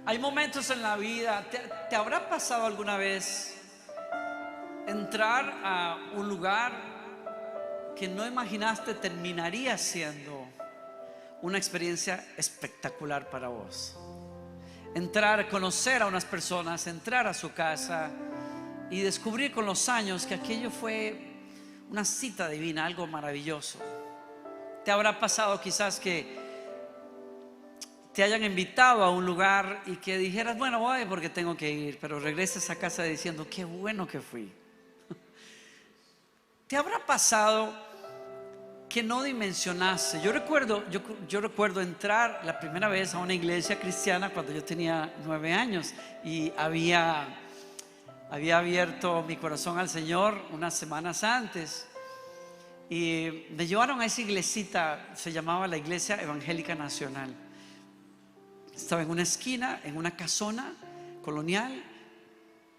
Hay momentos en la vida, ¿te habrá pasado alguna vez entrar a un lugar que no imaginaste terminaría siendo una experiencia espectacular para vos? Entrar, conocer a unas personas, entrar a su casa y descubrir con los años que aquello fue una cita divina, algo maravilloso. ¿Te habrá pasado quizás que te hayan invitado a un lugar y que dijeras, bueno, voy porque tengo que ir, pero regreses a casa diciendo, qué bueno que fui? ¿Te habrá pasado que no dimensionaste? Yo recuerdo entrar la primera vez a una iglesia cristiana cuando yo tenía 9 años y había abierto mi corazón al Señor unas semanas antes. Y me llevaron a esa iglesita, se llamaba la Iglesia Evangélica Nacional. Estaba en una esquina, en una casona colonial,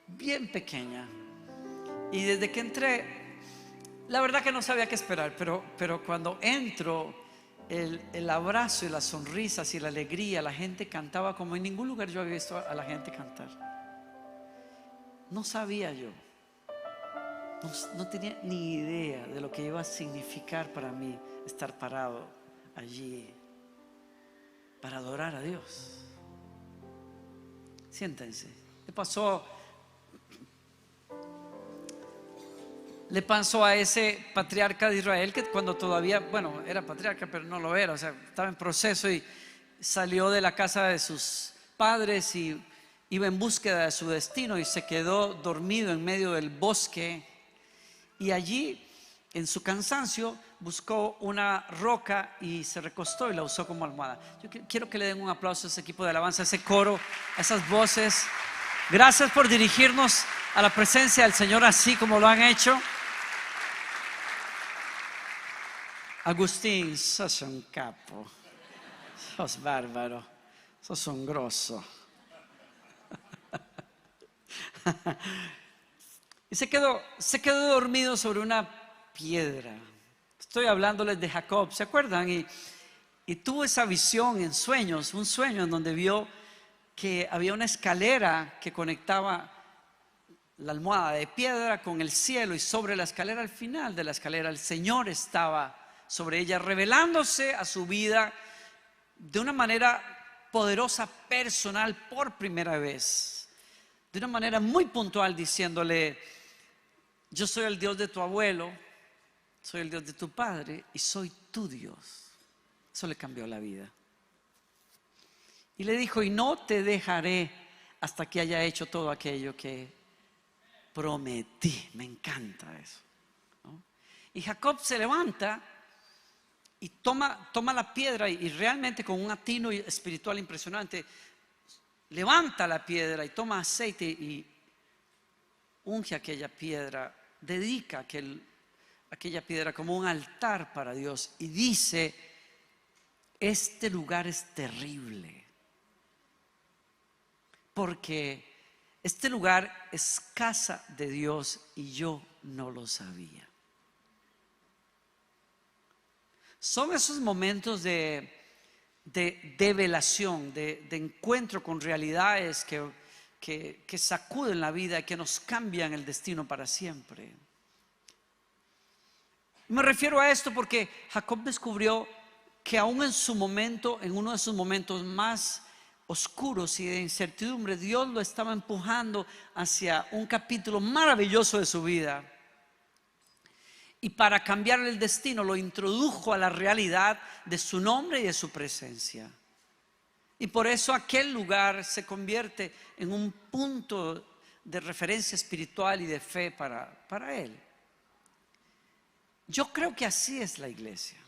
bien pequeña. Y desde que entré, la verdad que no sabía qué esperar, pero cuando entro, el abrazo y las sonrisas y la alegría, la gente cantaba como en ningún lugar yo había visto a la gente cantar. No sabía yo. No tenía ni idea de lo que iba a significar para mí estar parado allí para adorar a Dios. Siéntense. Le pasó a ese patriarca de Israel que cuando todavía, bueno, era patriarca pero no lo era, o sea, estaba en proceso y salió de la casa de sus padres y iba en búsqueda de su destino y se quedó dormido en medio del bosque. Y allí, en su cansancio, buscó una roca y se recostó y la usó como almohada. Yo quiero que le den un aplauso a ese equipo de alabanza, a ese coro, a esas voces. Gracias por dirigirnos a la presencia del Señor así como lo han hecho. Agustín, sos un capo, sos bárbaro, sos un grosso. Y se quedó dormido sobre una piedra. Estoy hablándoles de Jacob, ¿se acuerdan? Y tuvo esa visión en sueños, un sueño en donde vio que había una escalera que conectaba la almohada de piedra con el cielo, y sobre la escalera, al final de la escalera, el Señor estaba sobre ella, revelándose a su vida de una manera poderosa, personal, por primera vez, de una manera muy puntual, diciéndole: yo soy el Dios de tu abuelo, soy el Dios de tu padre y soy tu Dios. Eso le cambió la vida. Y le dijo: y no te dejaré hasta que haya hecho todo aquello que prometí. Me encanta eso, ¿no? Y Jacob se levanta y toma la piedra y realmente con un atino espiritual impresionante, levanta la piedra y toma aceite y unge aquella piedra, dedica aquella piedra como un altar para Dios y dice: este lugar es terrible, porque este lugar es casa de Dios y yo no lo sabía. Son esos momentos de develación, de encuentro con realidades que sacuden la vida y que nos cambian el destino para siempre. Me refiero a esto porque Jacob descubrió que aún en su momento, en uno de sus momentos más oscuros y de incertidumbre, Dios lo estaba empujando hacia un capítulo maravilloso de su vida. Y para cambiar el destino lo introdujo a la realidad de su nombre y de su presencia. Y por eso aquel lugar se convierte en un punto de referencia espiritual y de fe para él. Yo creo que así es la iglesia.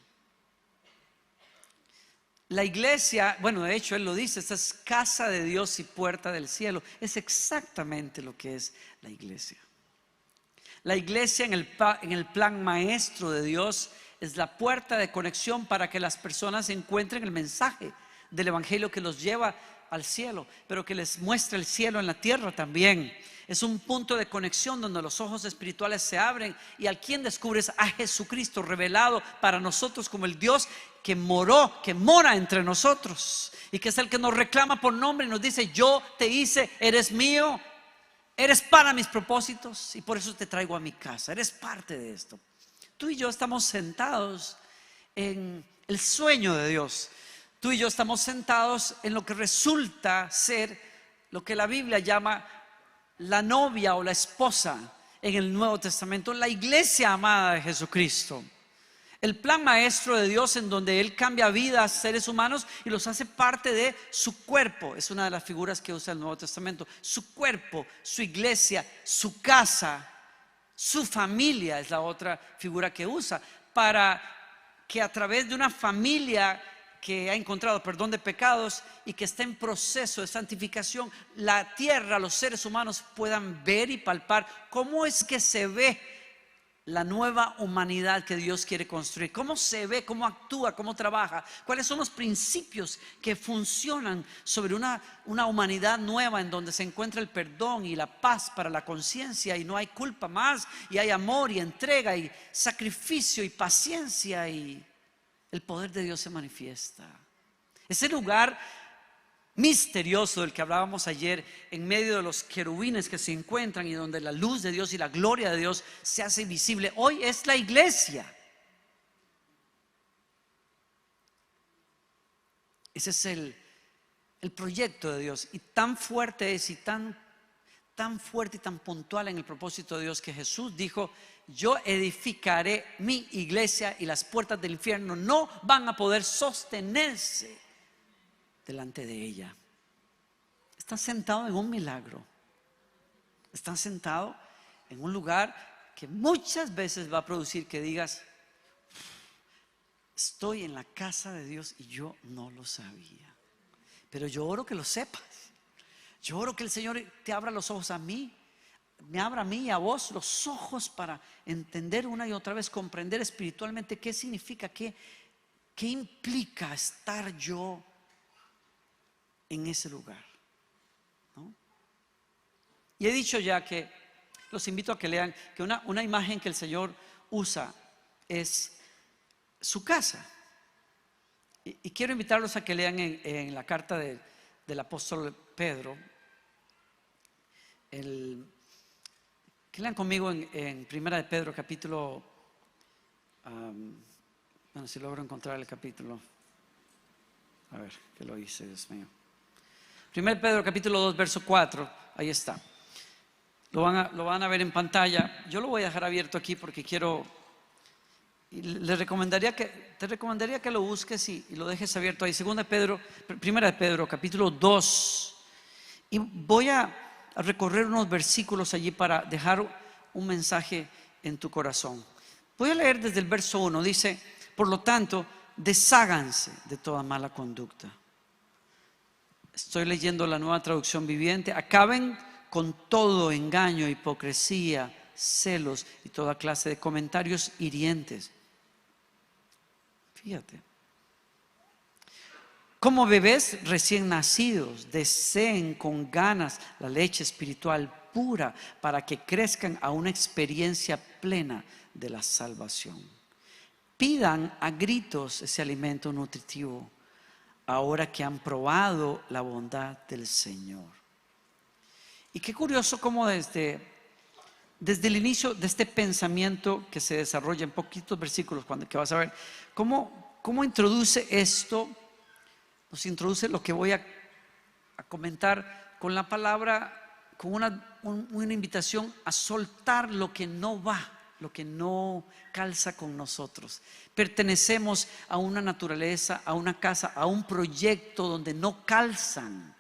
La iglesia, bueno, de hecho él lo dice, esta es casa de Dios y puerta del cielo. Es exactamente lo que es la iglesia. La iglesia en el plan maestro de Dios es la puerta de conexión para que las personas encuentren el mensaje del evangelio que los lleva al cielo, pero que les muestra el cielo en la tierra también. Es un punto de conexión donde los ojos espirituales se abren y al quien descubres a Jesucristo revelado para nosotros como el Dios que moró, que mora entre nosotros y que es el que nos reclama por nombre y nos dice: yo te hice, eres mío, eres para mis propósitos y por eso te traigo a mi casa, eres parte de esto. Tú y yo estamos sentados en el sueño de Dios. Tú y yo estamos sentados en lo que resulta ser lo que la Biblia llama la novia o la esposa en el Nuevo Testamento, la iglesia amada de Jesucristo. El plan maestro de Dios en donde Él cambia vidas, seres humanos, y los hace parte de su cuerpo. Es una de las figuras que usa el Nuevo Testamento. Su cuerpo, su iglesia, su casa, su familia es la otra figura que usa, para que a través de una familia que ha encontrado perdón de pecados y que está en proceso de santificación, la tierra, los seres humanos puedan ver y palpar cómo es que se ve la nueva humanidad que Dios quiere construir. Cómo se ve, cómo actúa, cómo trabaja, cuáles son los principios que funcionan sobre una humanidad nueva en donde se encuentra el perdón y la paz para la conciencia y no hay culpa más, y hay amor y entrega y sacrificio y paciencia, y el poder de Dios se manifiesta. Ese lugar misterioso del que hablábamos ayer, en medio de los querubines que se encuentran y donde la luz de Dios y la gloria de Dios se hace visible, hoy es la iglesia. Ese es el proyecto de Dios, y tan fuerte es y tan fuerte y tan puntual en el propósito de Dios que Jesús dijo: yo edificaré mi iglesia y las puertas del infierno no van a poder sostenerse delante de ella. Estás sentado en un milagro. Estás sentado en un lugar que muchas veces va a producir que digas: estoy en la casa de Dios y yo no lo sabía. Pero yo oro que lo sepas. Yo oro que el Señor te abra los ojos a mí, me abra a mí y a vos los ojos para entender una y otra vez, comprender espiritualmente qué significa, qué implica estar yo en ese lugar, ¿no? Y he dicho ya que los invito a que lean que una imagen que el Señor usa es su casa. Y quiero invitarlos a que lean en la carta del apóstol Pedro, que lean conmigo en Primera de Pedro capítulo, bueno, si logro encontrar el capítulo, a ver, que lo hice, Dios mío. 1 Pedro capítulo 2 verso 4, ahí está. Lo van a ver en pantalla. Yo lo voy a dejar abierto aquí porque quiero, y te recomendaría que lo busques y lo dejes abierto ahí. 1 de Pedro capítulo 2. Y voy a recorrer unos versículos allí para dejar un mensaje en tu corazón. Voy a leer desde el verso 1. Dice: por lo tanto, desháganse de toda mala conducta. Estoy leyendo la Nueva Traducción Viviente. Acaben con todo engaño, hipocresía, celos y toda clase de comentarios hirientes. Fíjate. Como bebés recién nacidos, deseen con ganas la leche espiritual pura para que crezcan a una experiencia plena de la salvación. Pidan a gritos ese alimento nutritivo, ahora que han probado la bondad del Señor. Y qué curioso cómo desde el inicio de este pensamiento que se desarrolla en poquitos versículos, que vas a ver, cómo introduce esto, nos introduce lo que voy a comentar con la palabra, con una invitación a soltar lo que no va, lo que no calza con nosotros. Pertenecemos a una naturaleza, a una casa, a un proyecto donde no calzan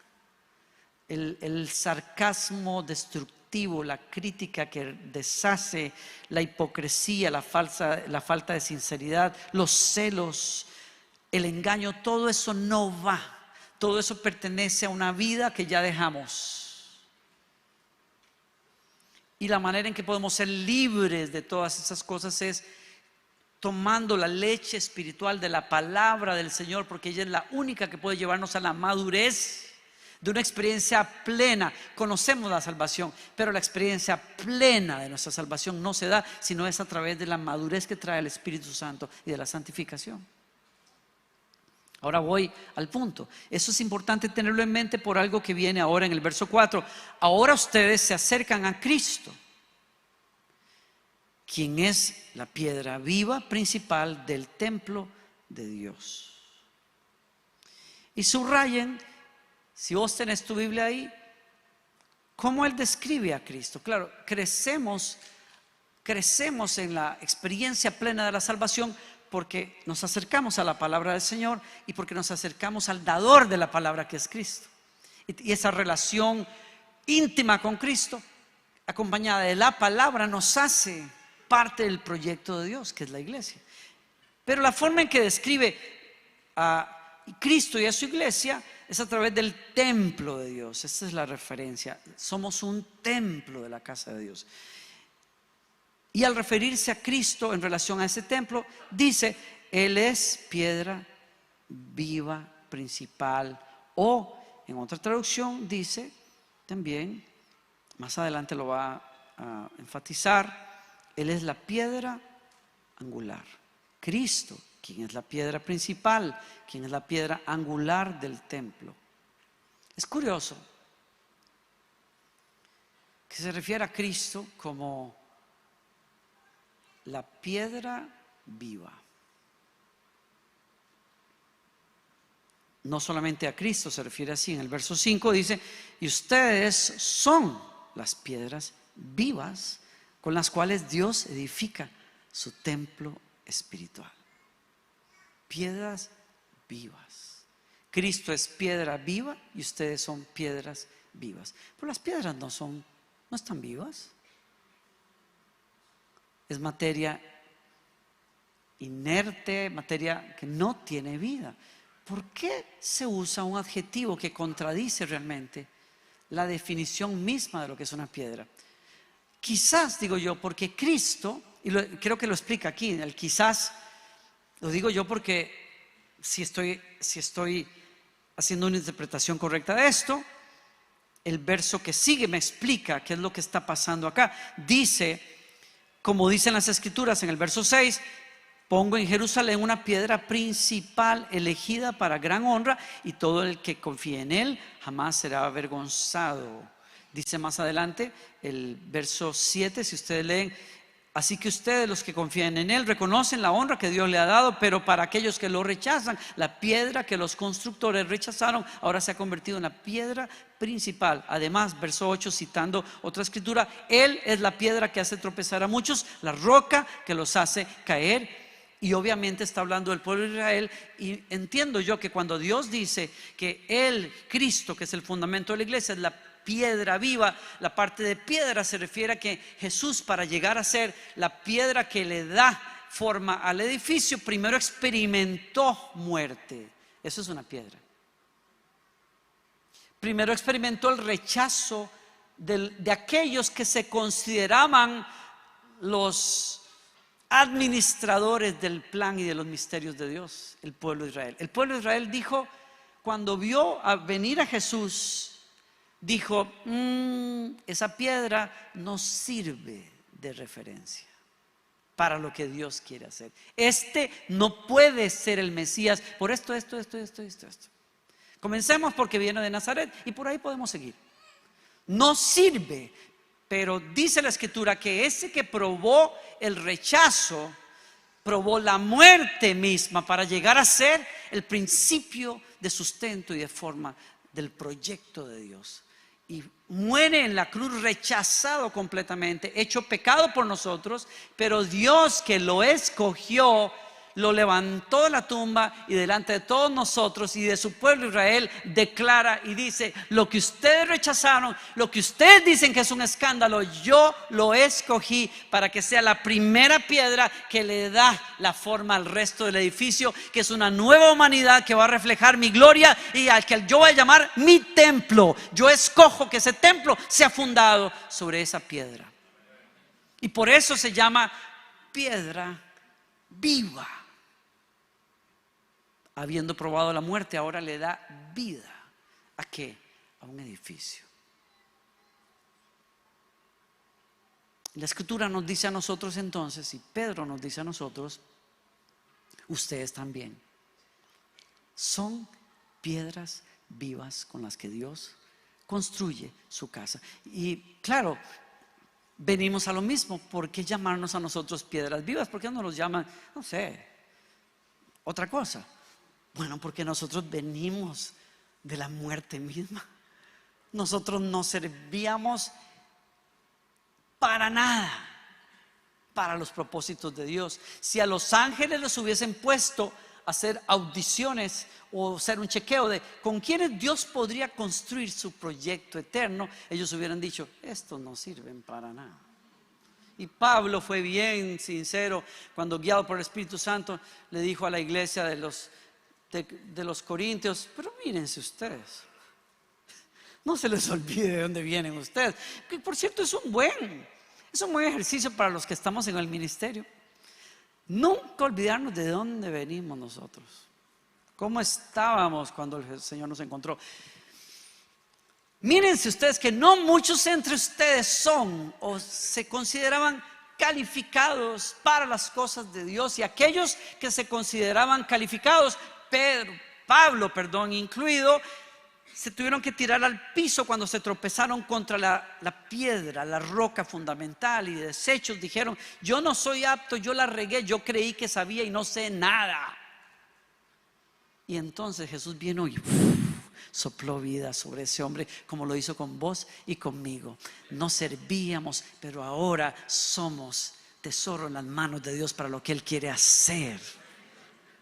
el sarcasmo destructivo, la crítica que deshace, la hipocresía, la falta de sinceridad, los celos, el engaño. Todo eso no va. Todo eso pertenece a una vida que ya dejamos. Y la manera en que podemos ser libres de todas esas cosas es tomando la leche espiritual de la palabra del Señor, porque ella es la única que puede llevarnos a la madurez de una experiencia plena. Conocemos la salvación, pero la experiencia plena de nuestra salvación no se da, sino es a través de la madurez que trae el Espíritu Santo y de la santificación. Ahora voy al punto. Eso es importante tenerlo en mente por algo que viene ahora en el verso 4. Ahora ustedes se acercan a Cristo, quien es la piedra viva principal del templo de Dios. Y subrayen, si vos tenés tu Biblia ahí, cómo Él describe a Cristo. Claro, crecemos en la experiencia plena de la salvación porque nos acercamos a la palabra del Señor y porque nos acercamos al dador de la palabra, que es Cristo. Y esa relación íntima con Cristo, acompañada de la palabra, nos hace parte del proyecto de Dios, que es la iglesia. Pero la forma en que describe a Cristo y a su iglesia es a través del templo de Dios. Esta es la referencia. Somos un templo de la casa de Dios. Y al referirse a Cristo en relación a ese templo, dice: Él es piedra viva principal. O en otra traducción dice también, más adelante lo va a enfatizar, Él es la piedra angular. Cristo, quien es la piedra principal, quien es la piedra angular del templo. Es curioso que se refiere a Cristo como la piedra viva. No solamente a Cristo se refiere así. En el verso 5 dice: y ustedes son las piedras vivas con las cuales Dios edifica su templo espiritual. Piedras vivas. Cristo es piedra viva y ustedes son piedras vivas. Pero las piedras no están vivas. Es materia inerte, materia que no tiene vida. ¿Por qué se usa un adjetivo que contradice realmente la definición misma de lo que es una piedra? Quizás, digo yo, porque Cristo, y creo que lo explica aquí, el quizás, lo digo yo porque si estoy haciendo una interpretación correcta de esto, el verso que sigue me explica qué es lo que está pasando acá. Dice, como dicen las escrituras en el verso 6, pongo en Jerusalén una piedra principal elegida para gran honra, y todo el que confíe en él jamás será avergonzado. Dice más adelante el verso 7, si ustedes leen: así que ustedes, los que confían en él, reconocen la honra que Dios le ha dado, pero para aquellos que lo rechazan, la piedra que los constructores rechazaron ahora se ha convertido en la piedra principal. Además, verso 8, citando otra escritura: él es la piedra que hace tropezar a muchos, la roca que los hace caer. Y obviamente está hablando del pueblo de Israel. Y entiendo yo que cuando Dios dice que Él, Cristo, que es el fundamento de la iglesia, es la piedra viva, la parte de piedra se refiere a que Jesús, para llegar a ser la piedra que le da forma al edificio, primero experimentó muerte. Eso es una piedra. Primero experimentó el rechazo de aquellos que se consideraban los administradores del plan y de los misterios de Dios, el pueblo de Israel. El pueblo de Israel dijo, cuando vio venir a Jesús, dijo: esa piedra no sirve de referencia para lo que Dios quiere hacer. Este no puede ser el Mesías por esto. Comencemos porque viene de Nazaret y por ahí podemos seguir. No sirve. Pero dice la escritura que ese que probó el rechazo, probó la muerte misma para llegar a ser el principio de sustento y de forma del proyecto de Dios. Y muere en la cruz rechazado completamente, hecho pecado por nosotros, pero Dios, que lo escogió, lo levantó de la tumba y delante de todos nosotros y de su pueblo Israel declara y dice: lo que ustedes rechazaron, lo que ustedes dicen que es un escándalo, yo lo escogí para que sea la primera piedra que le da la forma al resto del edificio, que es una nueva humanidad que va a reflejar mi gloria y al que yo voy a llamar mi templo. Yo escojo que ese templo sea fundado sobre esa piedra, y por eso se llama piedra viva. Habiendo probado la muerte, ahora le da vida. ¿A qué? A un edificio. La escritura nos dice a nosotros entonces, y Pedro nos dice a nosotros: ustedes también Son piedras vivas con las que Dios construye su casa. Y claro, venimos a lo mismo. ¿Por qué llamarnos a nosotros piedras vivas? ¿Por qué no nos llaman, no sé, otra cosa? Bueno, porque nosotros venimos de la muerte misma. Nosotros no servíamos para nada para los propósitos de Dios. Si a los ángeles les hubiesen puesto a hacer audiciones o hacer un chequeo de con quiénes Dios podría construir su proyecto eterno, ellos hubieran dicho: estos no sirven para nada. Y Pablo fue bien sincero cuando, guiado por el Espíritu Santo, le dijo a la iglesia de los Corintios: pero mírense ustedes, no se les olvide de dónde vienen ustedes. Que por cierto es un buen ejercicio para los que estamos en el ministerio. Nunca olvidarnos de dónde venimos nosotros, cómo estábamos cuando el Señor nos encontró. Mírense ustedes que no muchos entre ustedes son o se consideraban calificados para las cosas de Dios, y aquellos que se consideraban calificados, Pablo incluido, se tuvieron que tirar al piso cuando se tropezaron contra la piedra, la roca fundamental, y deshechos dijeron: yo no soy apto, yo la regué, yo creí que sabía y no sé nada. Y entonces Jesús vino y sopló vida sobre ese hombre, como lo hizo con vos y conmigo. No servíamos, pero ahora somos tesoro en las manos de Dios para lo que Él quiere hacer.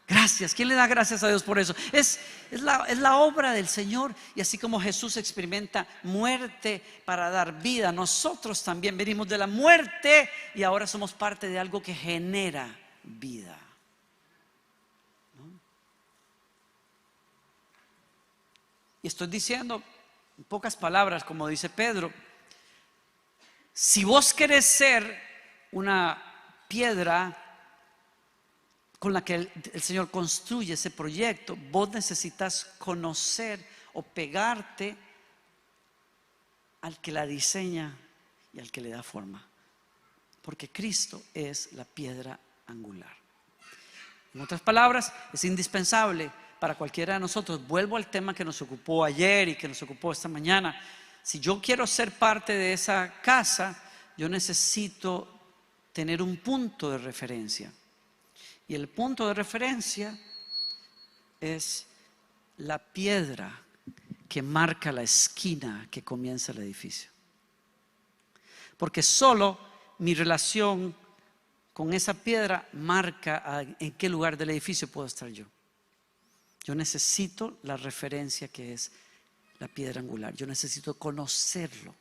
Gracias. ¿Quién le da gracias a Dios por eso? Es la obra del Señor. Y así como Jesús experimenta muerte para dar vida, nosotros también venimos de la muerte y ahora somos parte de algo que genera vida, ¿no? Y estoy diciendo en pocas palabras, como dice Pedro: si vos querés ser una piedra con la que el Señor construye ese proyecto, vos necesitas conocer o pegarte al que la diseña y al que le da forma, porque Cristo es la piedra angular. En otras palabras, es indispensable para cualquiera de nosotros. Vuelvo al tema que nos ocupó ayer y que nos ocupó esta mañana. Si yo quiero ser parte de esa casa, yo necesito tener un punto de referencia. Y el punto de referencia es la piedra que marca la esquina que comienza el edificio. Porque solo mi relación con esa piedra marca en qué lugar del edificio puedo estar yo. Yo necesito la referencia que es la piedra angular. Yo necesito conocerlo.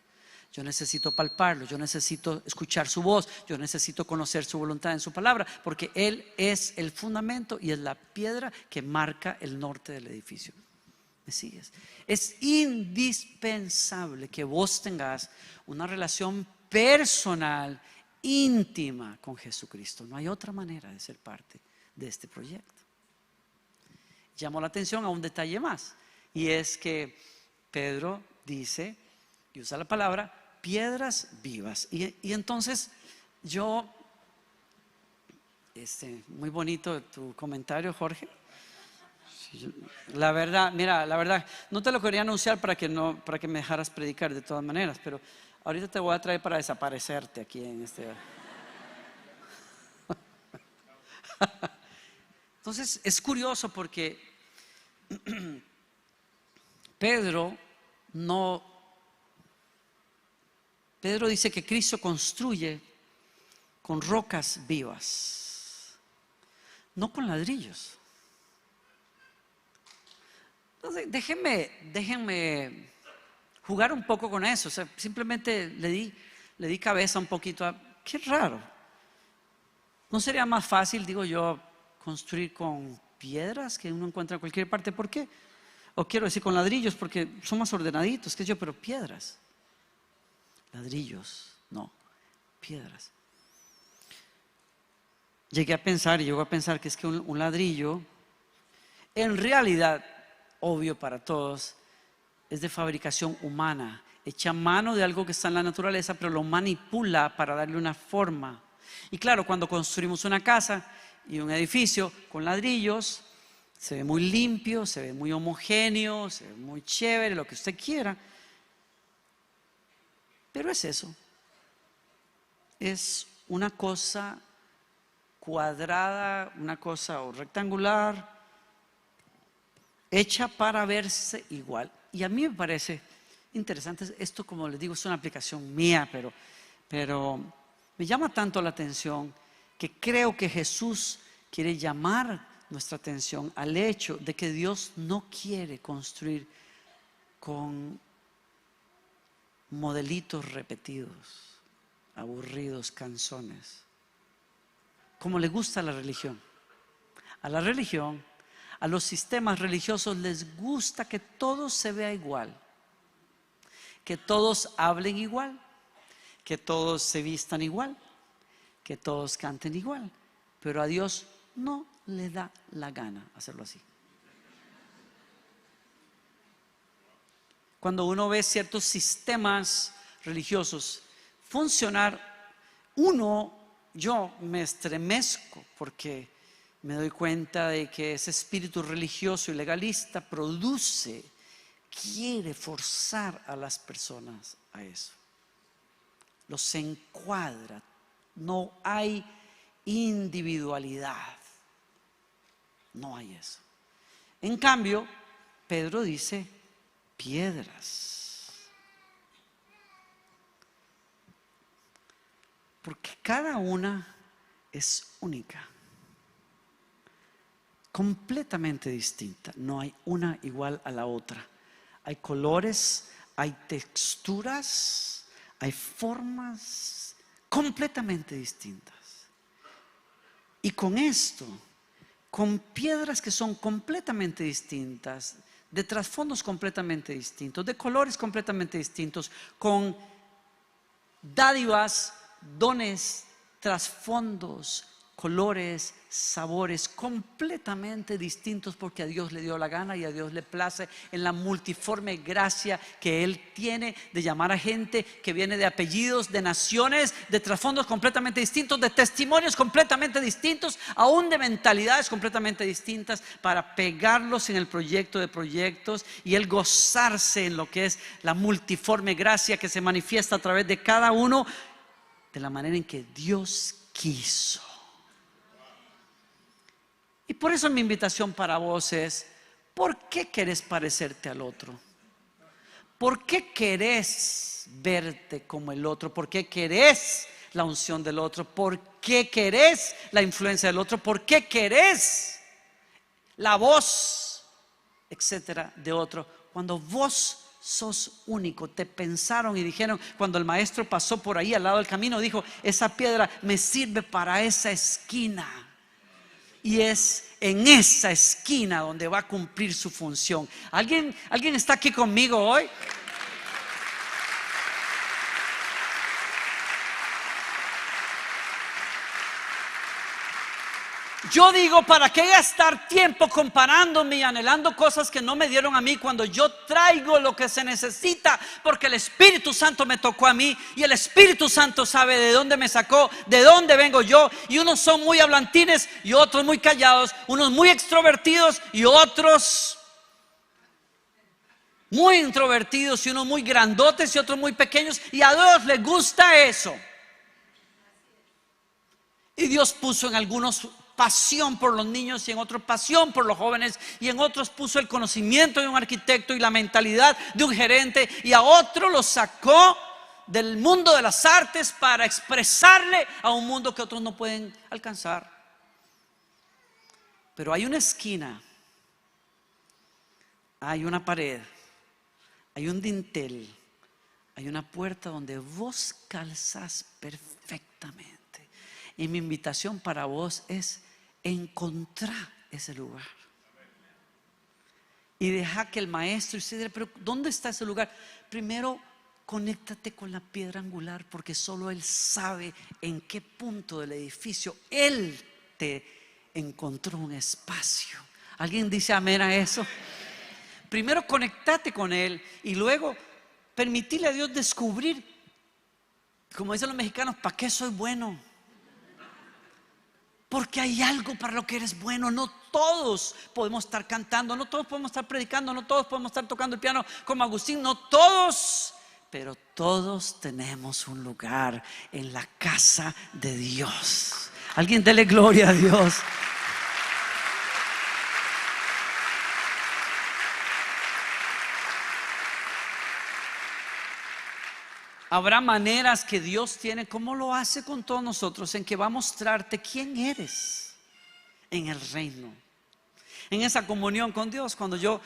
Yo necesito palparlo, yo necesito escuchar su voz, yo necesito conocer su voluntad en su palabra, porque Él es el fundamento y es la piedra que marca el norte del edificio. ¿Me sigues? Es indispensable que vos tengas una relación personal, íntima con Jesucristo. No hay otra manera de ser parte de este proyecto. Llamó la atención a un detalle más, y es que Pedro dice y usa la palabra piedras vivas. Y entonces yo, muy bonito tu comentario, Jorge. La verdad, mira, la verdad, no te lo quería anunciar para que me dejaras predicar de todas maneras, pero ahorita te voy a traer para desaparecerte aquí en este. Entonces es curioso porque Pedro dice que Cristo construye con rocas vivas, no con ladrillos. Entonces, déjenme jugar un poco con eso. O sea, simplemente le di cabeza un poquito a, qué raro. ¿No sería más fácil, digo yo, construir con piedras que uno encuentra en cualquier parte? ¿Por qué? O quiero decir con ladrillos, porque son más ordenaditos, qué sé yo, pero piedras. Ladrillos, no, piedras. Llegué a pensar que es que un ladrillo, en realidad, obvio para todos, es de fabricación humana, hecha a mano de algo que está en la naturaleza, pero lo manipula para darle una forma. Y claro, cuando construimos una casa y un edificio con ladrillos, Se ve muy limpio, se ve muy homogéneo, se ve muy chévere, lo que usted quiera. Pero es eso. Es una cosa cuadrada, una cosa o rectangular, hecha para verse igual. Y a mí me parece interesante esto, como les digo, es una aplicación mía, pero me llama tanto la atención que creo que Jesús quiere llamar nuestra atención al hecho de que Dios no quiere construir con modelitos repetidos, aburridos, canzones, como le gusta a la religión. A la religión, a los sistemas religiosos les gusta que todo se vea igual, que todos hablen igual, que todos se vistan igual, que todos canten igual. Pero a Dios no le da la gana hacerlo así. Cuando uno ve ciertos sistemas religiosos funcionar, yo me estremezco porque me doy cuenta de que ese espíritu religioso y legalista quiere forzar a las personas a eso. Los encuadra, no hay individualidad, no hay eso. En cambio, Pedro dice piedras, porque cada una es única, completamente distinta, no hay una igual a la otra. Hay colores, hay texturas, hay formas completamente distintas. Y con esto, con piedras que son completamente distintas, de trasfondos completamente distintos, de colores completamente distintos, con dádivas, dones, trasfondos, colores, sabores completamente distintos, porque a Dios le dio la gana y a Dios le place en la multiforme gracia que Él tiene de llamar a gente que viene de apellidos, de naciones, de trasfondos completamente distintos, de testimonios completamente distintos, aún de mentalidades completamente distintas, para pegarlos en el proyecto de proyectos y Él gozarse en lo que es la multiforme gracia que se manifiesta a través de cada uno de la manera en que Dios quiso. Y por eso mi invitación para vos es: ¿por qué querés parecerte al otro? ¿Por qué querés verte como el otro? ¿Por qué querés la unción del otro? ¿Por qué querés la influencia del otro? ¿Por qué querés la voz, etcétera, de otro? Cuando vos sos único. Te pensaron y dijeron, cuando el maestro pasó por ahí al lado del camino, dijo: esa piedra me sirve para esa esquina. Y es en esa esquina donde va a cumplir su función. ¿Alguien está aquí conmigo hoy? Yo digo, ¿para qué gastar tiempo comparándome y anhelando cosas que no me dieron a mí, cuando yo traigo lo que se necesita? Porque el Espíritu Santo me tocó a mí, y el Espíritu Santo sabe de dónde me sacó, de dónde vengo yo. Y unos son muy hablantines y otros muy callados, unos muy extrovertidos y otros muy introvertidos, y unos muy grandotes y otros muy pequeños. Y a Dios le gusta eso. Y Dios puso en algunos pasión por los niños, y en otros pasión por los jóvenes, y en otros puso el conocimiento de un arquitecto y la mentalidad de un gerente, y a otro lo sacó del mundo de las artes para expresarle a un mundo que otros no pueden alcanzar. Pero hay una esquina, hay una pared, hay un dintel, hay una puerta donde vos calzás perfectamente. Y mi invitación para vos es: encontrar ese lugar y deja que el maestro, y se dirá, pero ¿dónde está ese lugar? Primero, conéctate con la piedra angular, porque solo Él sabe en qué punto del edificio Él te encontró un espacio. ¿Alguien dice amén a eso? Primero conéctate con Él, y luego permitirle a Dios descubrir, como dicen los mexicanos, ¿para qué soy bueno? Porque hay algo para lo que eres bueno. No todos podemos estar cantando, no todos podemos estar predicando, no todos podemos estar tocando el piano como Agustín, no todos. Pero todos tenemos un lugar en la casa de Dios. Alguien dele gloria a Dios. Habrá maneras que Dios tiene, como lo hace con todos nosotros, en que va a mostrarte quién eres en el reino. En esa comunión con Dios, cuando yo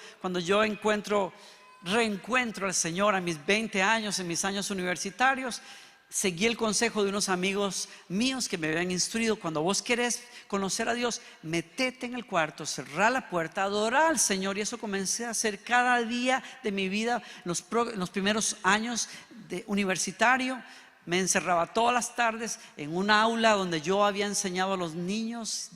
reencuentro al Señor a mis 20 años, en mis años universitarios, seguí el consejo de unos amigos míos que me habían instruido: cuando vos querés conocer a Dios, metete en el cuarto, cerrá la puerta, adorá al Señor. Y eso comencé a hacer cada día de mi vida. En los primeros años de universitario me encerraba todas las tardes en un aula donde yo había enseñado a los niños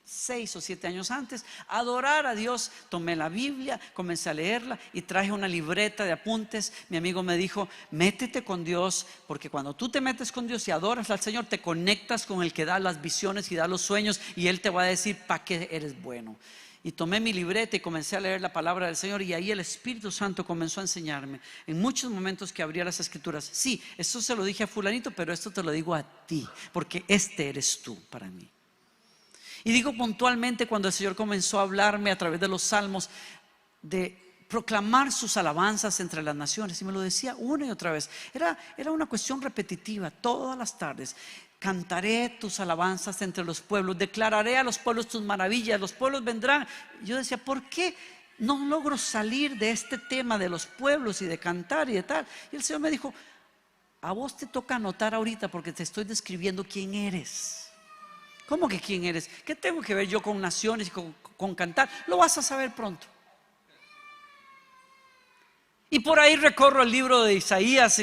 6 o 7 años antes a adorar a Dios. Tomé la Biblia, comencé a leerla y traje una libreta de apuntes. Mi amigo me dijo: métete con Dios, porque cuando tú te metes con Dios y adoras al Señor, te conectas con el que da las visiones y da los sueños, y Él te va a decir para qué eres bueno. Y tomé mi libreta y comencé a leer la palabra del Señor, y ahí el Espíritu Santo comenzó a enseñarme en muchos momentos que abría las Escrituras: sí, esto se lo dije a fulanito, pero esto te lo digo a ti, porque este eres tú para mí. Y digo puntualmente, cuando el Señor comenzó a hablarme a través de los salmos de proclamar sus alabanzas entre las naciones, y me lo decía una y otra vez, era una cuestión repetitiva todas las tardes: cantaré tus alabanzas entre los pueblos, declararé a los pueblos tus maravillas, los pueblos vendrán. Yo decía: ¿por qué no logro salir de este tema de los pueblos y de cantar y de tal? Y el Señor me dijo: a vos te toca anotar ahorita, porque te estoy describiendo quién eres. ¿Cómo que quién eres? ¿Qué tengo que ver yo con naciones y con cantar? Lo vas a saber pronto. Y por ahí recorro el libro de Isaías.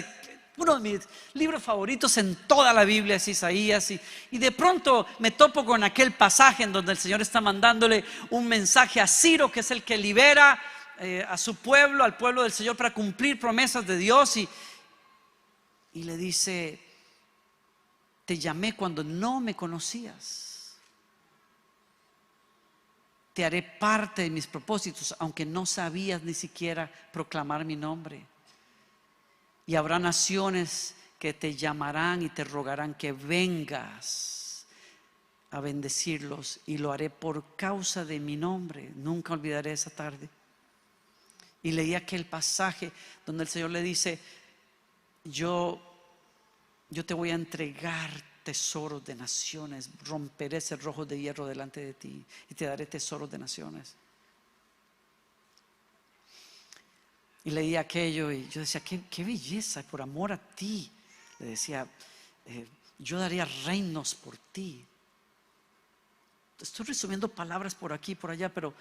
Uno de mis libros favoritos en toda la Biblia es Isaías, y de pronto me topo con aquel pasaje en donde el Señor está mandándole un mensaje a Ciro, que es el que libera a su pueblo, al pueblo del Señor, para cumplir promesas de Dios, y le dice: te llamé cuando no me conocías, te haré parte de mis propósitos, aunque no sabías ni siquiera proclamar mi nombre. Y habrá naciones que te llamarán y te rogarán que vengas a bendecirlos, y lo haré por causa de mi nombre. Nunca olvidaré esa tarde. Y leí aquel pasaje donde el Señor le dice: yo te voy a entregar tesoros de naciones, romperé cerrojos de hierro delante de ti y te daré tesoros de naciones. Y leí aquello y yo decía: qué belleza, por amor a ti. Le decía: yo daría reinos por ti. Estoy resumiendo palabras por aquí y por allá, pero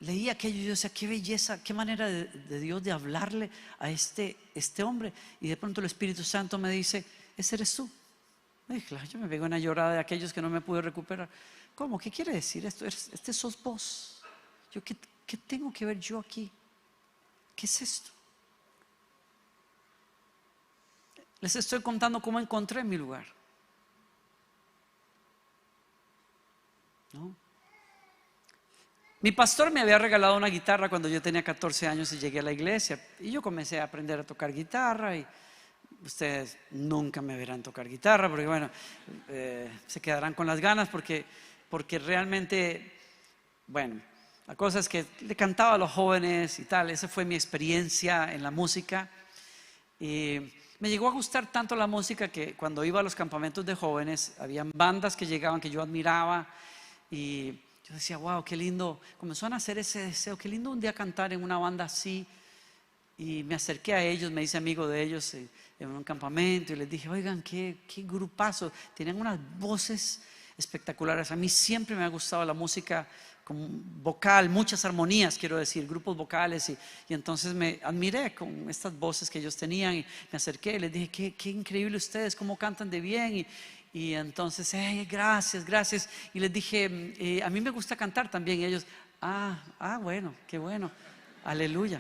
leí aquello y yo decía: qué belleza, qué manera de Dios de hablarle a este hombre. Y de pronto el Espíritu Santo me dice: ese eres tú. Y dije: claro. Yo me pegó una llorada de aquellos que no me pude recuperar. ¿Cómo? ¿Qué quiere decir esto? Este sos vos. Yo, ¿qué tengo que ver yo aquí? ¿Qué es esto? Les estoy contando cómo encontré mi lugar, ¿no? Mi pastor me había regalado una guitarra cuando yo tenía 14 años y llegué a la iglesia, y yo comencé a aprender a tocar guitarra. Y ustedes nunca me verán tocar guitarra, porque bueno, se quedarán con las ganas, porque realmente, bueno, la cosa es que le cantaba a los jóvenes y tal. Esa fue mi experiencia en la música, y me llegó a gustar tanto la música que cuando iba a los campamentos de jóvenes, habían bandas que llegaban que yo admiraba, y yo decía: wow, qué lindo. Comenzó a nacer ese deseo: qué lindo un día cantar en una banda así. Y me acerqué a ellos, me hice amigo de ellos en un campamento, y les dije: oigan, qué grupazo, tienen unas voces espectaculares. A mí siempre me ha gustado la música con vocal, muchas armonías, quiero decir, grupos vocales, y entonces me admiré con estas voces que ellos tenían, y me acerqué y les dije: qué increíble ustedes, cómo cantan de bien. Y entonces: gracias. Y les dije: a mí me gusta cantar también. Y ellos: bueno, qué bueno, aleluya.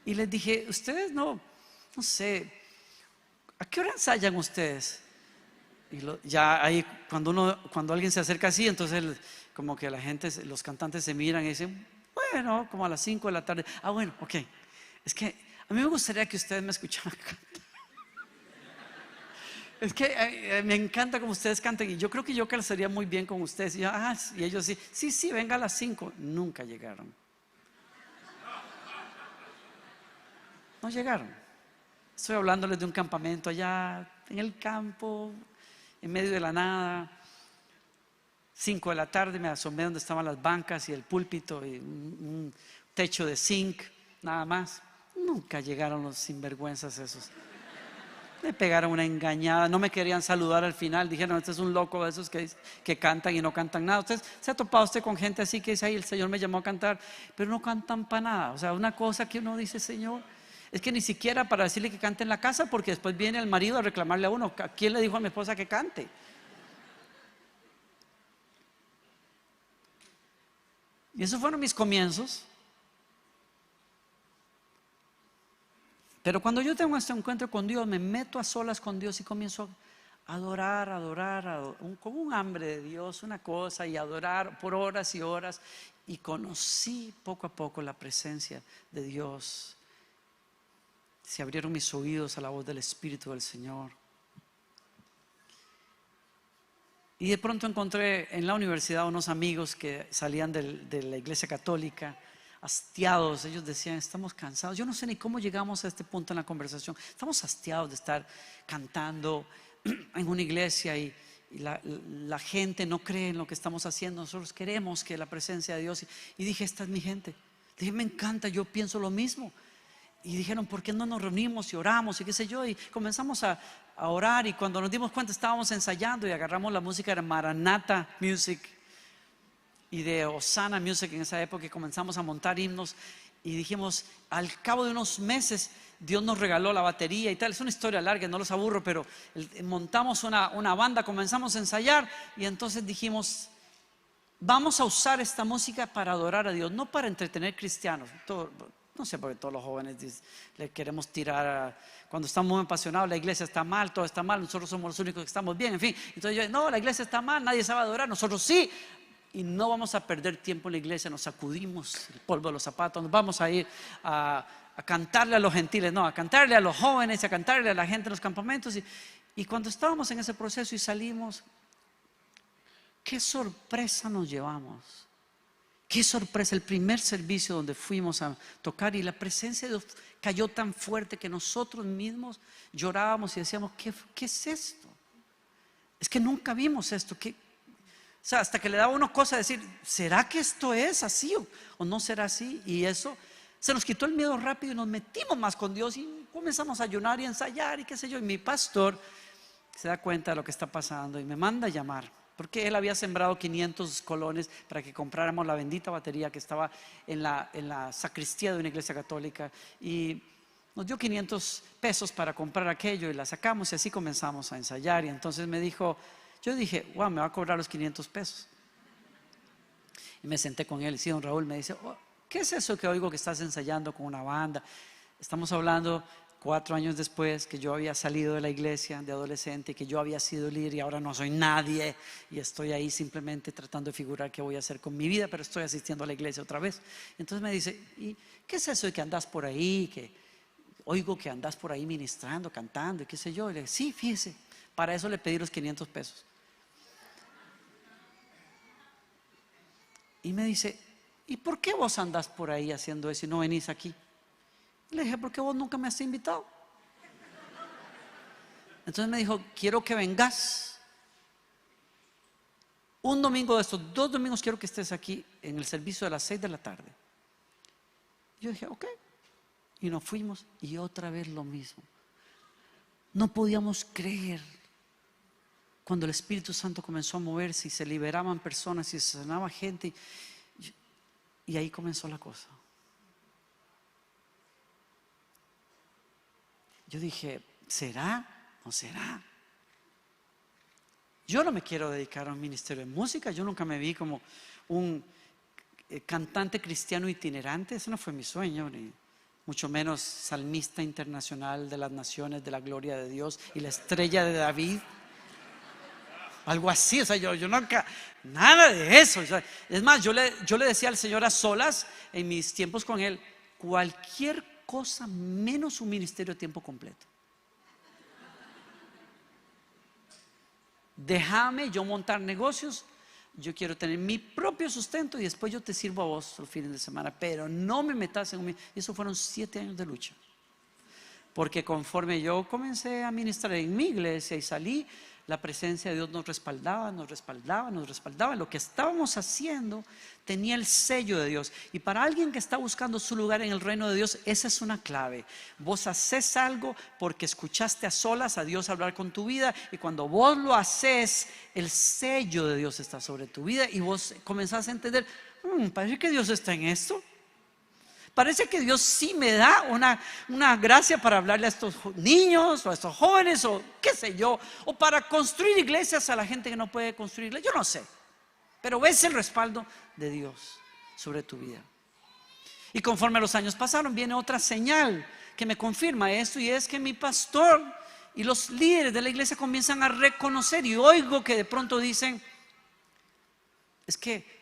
Y les dije: ustedes no sé, ¿a qué hora ensayan ustedes? Y ya ahí, cuando alguien se acerca así, entonces como que la gente, los cantantes se miran y dicen, bueno, como a las 5 de la tarde. Ah, bueno, ok. Es que a mí me gustaría que ustedes me escucharan cantar. Es que me encanta como ustedes cantan y yo creo que yo calzaría muy bien con ustedes. Y ellos sí, venga a las 5. Nunca llegaron. No llegaron. Estoy hablándoles de un campamento allá en el campo, en medio de la nada. 5 de la tarde me asomé donde estaban las bancas y el púlpito y un techo de zinc, nada más. Nunca llegaron los sinvergüenzas esos. Me pegaron una engañada, no me querían saludar al final. Dijeron, este es un loco de esos que cantan y no cantan nada. Usted se ha topado con gente así que dice, ay, el Señor me llamó a cantar, pero no cantan para nada. O sea, una cosa que uno dice, Señor, es que ni siquiera para decirle que cante en la casa, porque después viene el marido a reclamarle a uno, ¿quién le dijo a mi esposa que cante? Y esos fueron mis comienzos. Pero cuando yo tengo este encuentro con Dios, me meto a solas con Dios y comienzo a adorar, con un hambre de Dios, una cosa, y adorar por horas y horas. Y conocí poco a poco la presencia de Dios. Se abrieron mis oídos a la voz del Espíritu del Señor. Y de pronto encontré en la universidad unos amigos que salían de la iglesia católica, hastiados. Ellos decían, estamos cansados. Yo no sé ni cómo llegamos a este punto en la conversación. Estamos hastiados de estar cantando en una iglesia y la gente no cree en lo que estamos haciendo. Nosotros queremos que la presencia de Dios. Y dije, esta es mi gente. Dije, me encanta, yo pienso lo mismo. Y dijeron, ¿por qué no nos reunimos y oramos y qué sé yo? Y comenzamos a orar, y cuando nos dimos cuenta estábamos ensayando y agarramos la música de Maranatha Music y de Hosanna Music en esa época, y comenzamos a montar himnos. Y dijimos, al cabo de unos meses Dios nos regaló la batería y tal. Es una historia larga, no los aburro, pero montamos una banda, comenzamos a ensayar, y entonces dijimos, vamos a usar esta música para adorar a Dios, no para entretener cristianos. No sé, porque todos los jóvenes le queremos tirar cuando estamos muy apasionados, la iglesia está mal, todo está mal, nosotros somos los únicos que estamos bien, en fin. Entonces yo, no, la iglesia está mal, nadie sabe adorar, nosotros sí. Y no vamos a perder tiempo en la iglesia, nos sacudimos el polvo de los zapatos, nos vamos a ir a cantarle a los gentiles, no, a cantarle a los jóvenes, a cantarle a la gente en los campamentos. Y cuando estábamos en ese proceso y salimos, qué sorpresa nos llevamos. Qué sorpresa, el primer servicio donde fuimos a tocar, y la presencia de Dios cayó tan fuerte que nosotros mismos llorábamos y decíamos, ¿qué es esto? Es que nunca vimos esto. O sea, hasta que le daba uno cosa de decir, ¿será que esto es así o no será así? Y eso, se nos quitó el miedo rápido y nos metimos más con Dios y comenzamos a ayunar y a ensayar y qué sé yo. Y mi pastor se da cuenta de lo que está pasando y me manda a llamar, porque él había sembrado 500 colones para que compráramos la bendita batería que estaba en la sacristía de una iglesia católica, y nos dio 500 pesos para comprar aquello y la sacamos, y así comenzamos a ensayar. Y entonces me dijo, yo dije, wow, me va a cobrar los 500 pesos. Y me senté con él y sí, don Raúl me dice, ¿qué es eso que oigo que estás ensayando con una banda? Estamos hablando 4 años después que yo había salido de la iglesia de adolescente, que yo había sido líder y ahora no soy nadie, y estoy ahí simplemente tratando de figurar qué voy a hacer con mi vida, pero estoy asistiendo a la iglesia otra vez. Entonces me dice, ¿y qué es eso de que andas por ahí? Que oigo que andas por ahí ministrando, cantando y qué sé yo. Y le dije, sí, fíjese, para eso le pedí los 500 pesos. Y me dice, ¿y por qué vos andás por ahí haciendo eso y no venís aquí? Le dije, ¿por qué vos nunca me has invitado? Entonces me dijo, quiero que vengas un domingo de estos, 2 domingos quiero que estés aquí en el servicio de las 6 de la tarde. Yo dije, ok. Y nos fuimos y otra vez lo mismo. No podíamos creer cuando el Espíritu Santo comenzó a moverse y se liberaban personas y se sanaba gente. Y ahí comenzó la cosa. Yo dije, ¿será? ¿No será? Yo no me quiero dedicar a un ministerio de música. Yo nunca me vi como un cantante cristiano itinerante. Ese no fue mi sueño, ni mucho menos salmista internacional de las naciones, de la gloria de Dios y la estrella de David. algo así. O sea, yo nunca, nada de eso. O sea, es más, yo le decía al Señor a solas en mis tiempos con Él, cualquier cosa menos un ministerio a tiempo completo. Déjame yo montar negocios. Yo quiero tener mi propio sustento y después yo te sirvo a vos los fines de semana, pero no me metas en un... Y eso fueron 7 años de lucha. Porque conforme yo comencé a ministrar en mi iglesia y salí, la presencia de Dios nos respaldaba, nos respaldaba, nos respaldaba. Lo que estábamos haciendo tenía el sello de Dios. Y para alguien que está buscando su lugar en el reino de Dios, esa es una clave. Vos haces algo porque escuchaste a solas a Dios hablar con tu vida, y cuando vos lo haces, el sello de Dios está sobre tu vida y vos comenzás a entender, parece que Dios está en esto. Parece que Dios sí me da una gracia para hablarle a estos niños o a estos jóvenes o qué sé yo, o para construir iglesias a la gente que no puede construir iglesias. Yo no sé, pero ves el respaldo de Dios sobre tu vida. Y conforme los años pasaron, viene otra señal que me confirma esto, y es que mi pastor y los líderes de la iglesia comienzan a reconocer, y oigo que de pronto dicen, es que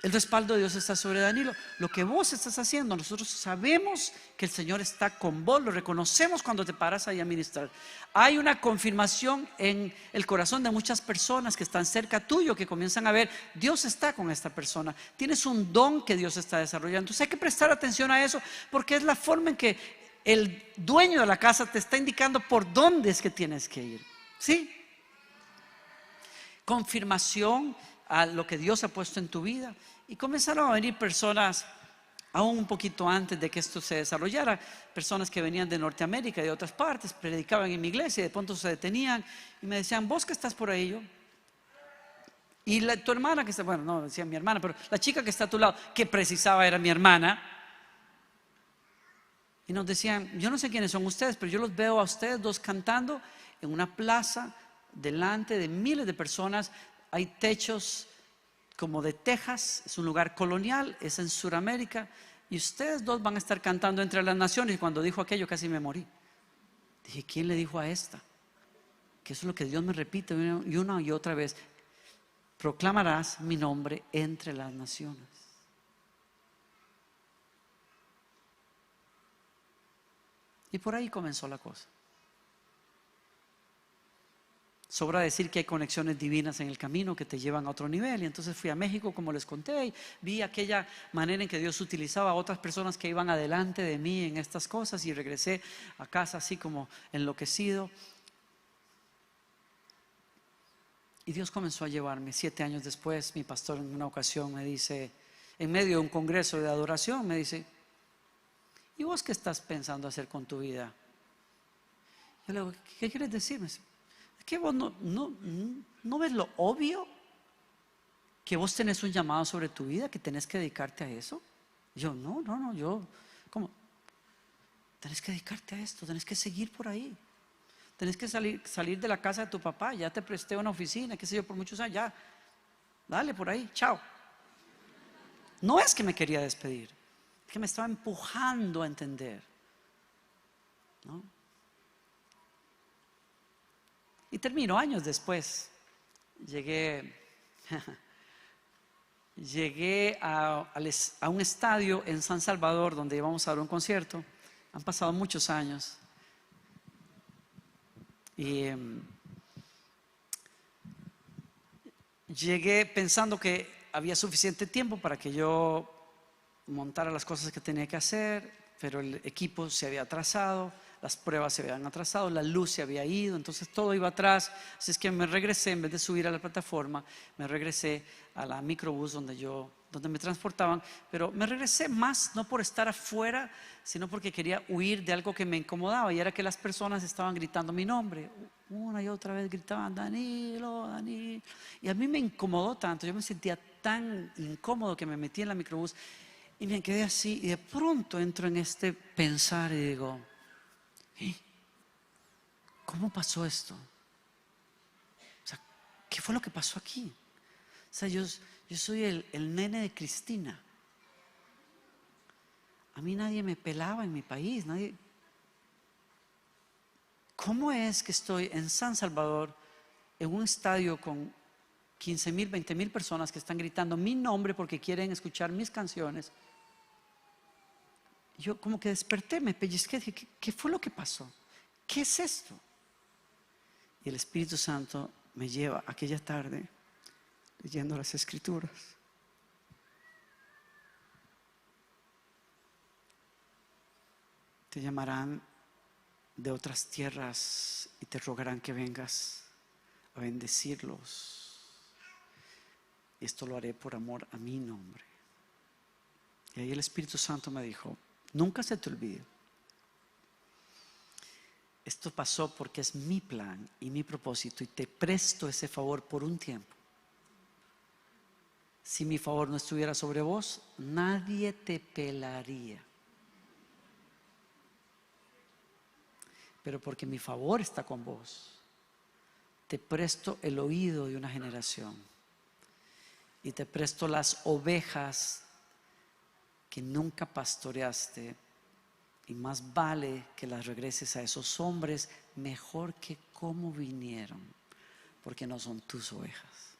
el respaldo de Dios está sobre Danilo. Lo que vos estás haciendo, nosotros sabemos que el Señor está con vos, lo reconocemos cuando te paras ahí a ministrar. Hay una confirmación en el corazón de muchas personas que están cerca tuyo, que comienzan a ver, Dios está con esta persona. Tienes un don que Dios está desarrollando. Entonces hay que prestar atención a eso, porque es la forma en que el dueño de la casa te está indicando por dónde es que tienes que ir. ¿Sí? Confirmación a lo que Dios ha puesto en tu vida. Y comenzaron a venir personas aún un poquito antes de que esto se desarrollara, personas que venían de Norteamérica y de otras partes, predicaban en mi iglesia y de pronto se detenían y me decían, vos que estás por ahí, yo. Y tu hermana que está, bueno, no decía mi hermana, pero la chica que está a tu lado, que precisaba era mi hermana. Y nos decían, yo no sé quiénes son ustedes, pero yo los veo a ustedes dos cantando en una plaza delante de miles de personas. Hay techos como de Texas, es un lugar colonial, es en Sudamérica, y ustedes dos van a estar cantando entre las naciones. Y cuando dijo aquello casi me morí. Dije, ¿quién le dijo a esta? Que eso es lo que Dios me repite una y otra vez: proclamarás mi nombre entre las naciones. Y por ahí comenzó la cosa. Sobra decir que hay conexiones divinas en el camino que te llevan a otro nivel. Y entonces fui a México, como les conté, y vi aquella manera en que Dios utilizaba a otras personas que iban adelante de mí en estas cosas, y regresé a casa así como enloquecido. Y Dios comenzó a llevarme. 7 años después, mi pastor en una ocasión me dice, en medio de un congreso de adoración, me dice, ¿y vos qué estás pensando hacer con tu vida? Yo le digo, ¿qué quieres decirme? ¿Es que vos no ves lo obvio? Que vos tenés un llamado sobre tu vida, que tenés que dedicarte a eso. Yo, no, yo, ¿cómo? Tenés que dedicarte a esto, tenés que seguir por ahí. Tenés que salir de la casa de tu papá, ya te presté una oficina, qué sé yo, por muchos años, ya, dale por ahí, chao. No es que me quería despedir, es que me estaba empujando a entender, ¿no? Y termino, años después, llegué a un estadio en San Salvador donde íbamos a dar un concierto. Han pasado muchos años. Y llegué pensando que había suficiente tiempo para que yo montara las cosas que tenía que hacer, pero el equipo se había atrasado, las pruebas se habían atrasado, la luz se había ido, entonces todo iba atrás. Así es que me regresé, en vez de subir a la plataforma, me regresé a la microbús donde me transportaban, pero me regresé más no por estar afuera, sino porque quería huir de algo que me incomodaba, y era que las personas estaban gritando mi nombre. Una y otra vez gritaban, Danilo, Danilo. Y a mí me incomodó tanto, yo me sentía tan incómodo que me metí en la microbús y me quedé así, y de pronto entro en este pensar y digo, ¿cómo pasó esto? O sea, ¿qué fue lo que pasó aquí? O sea, yo soy el nene de Cristina. A mí nadie me pelaba en mi país, nadie. ¿Cómo es que estoy en San Salvador en un estadio con 15,000, 20,000 personas que están gritando mi nombre porque quieren escuchar mis canciones. Yo como que desperté, me pellizqué, dije, ¿qué fue lo que pasó? ¿Qué es esto? Y el Espíritu Santo me lleva aquella tarde leyendo las Escrituras. Te llamarán de otras tierras y te rogarán que vengas a bendecirlos. Y esto lo haré por amor a mi nombre. Y ahí el Espíritu Santo me dijo, nunca se te olvide. Esto pasó porque es mi plan y mi propósito y te presto ese favor por un tiempo. Si mi favor no estuviera sobre vos, nadie te pelaría. Pero porque mi favor está con vos, te presto el oído de una generación y te presto las ovejas que nunca pastoreaste, y más vale que las regreses a esos hombres mejor que como vinieron, porque no son tus ovejas.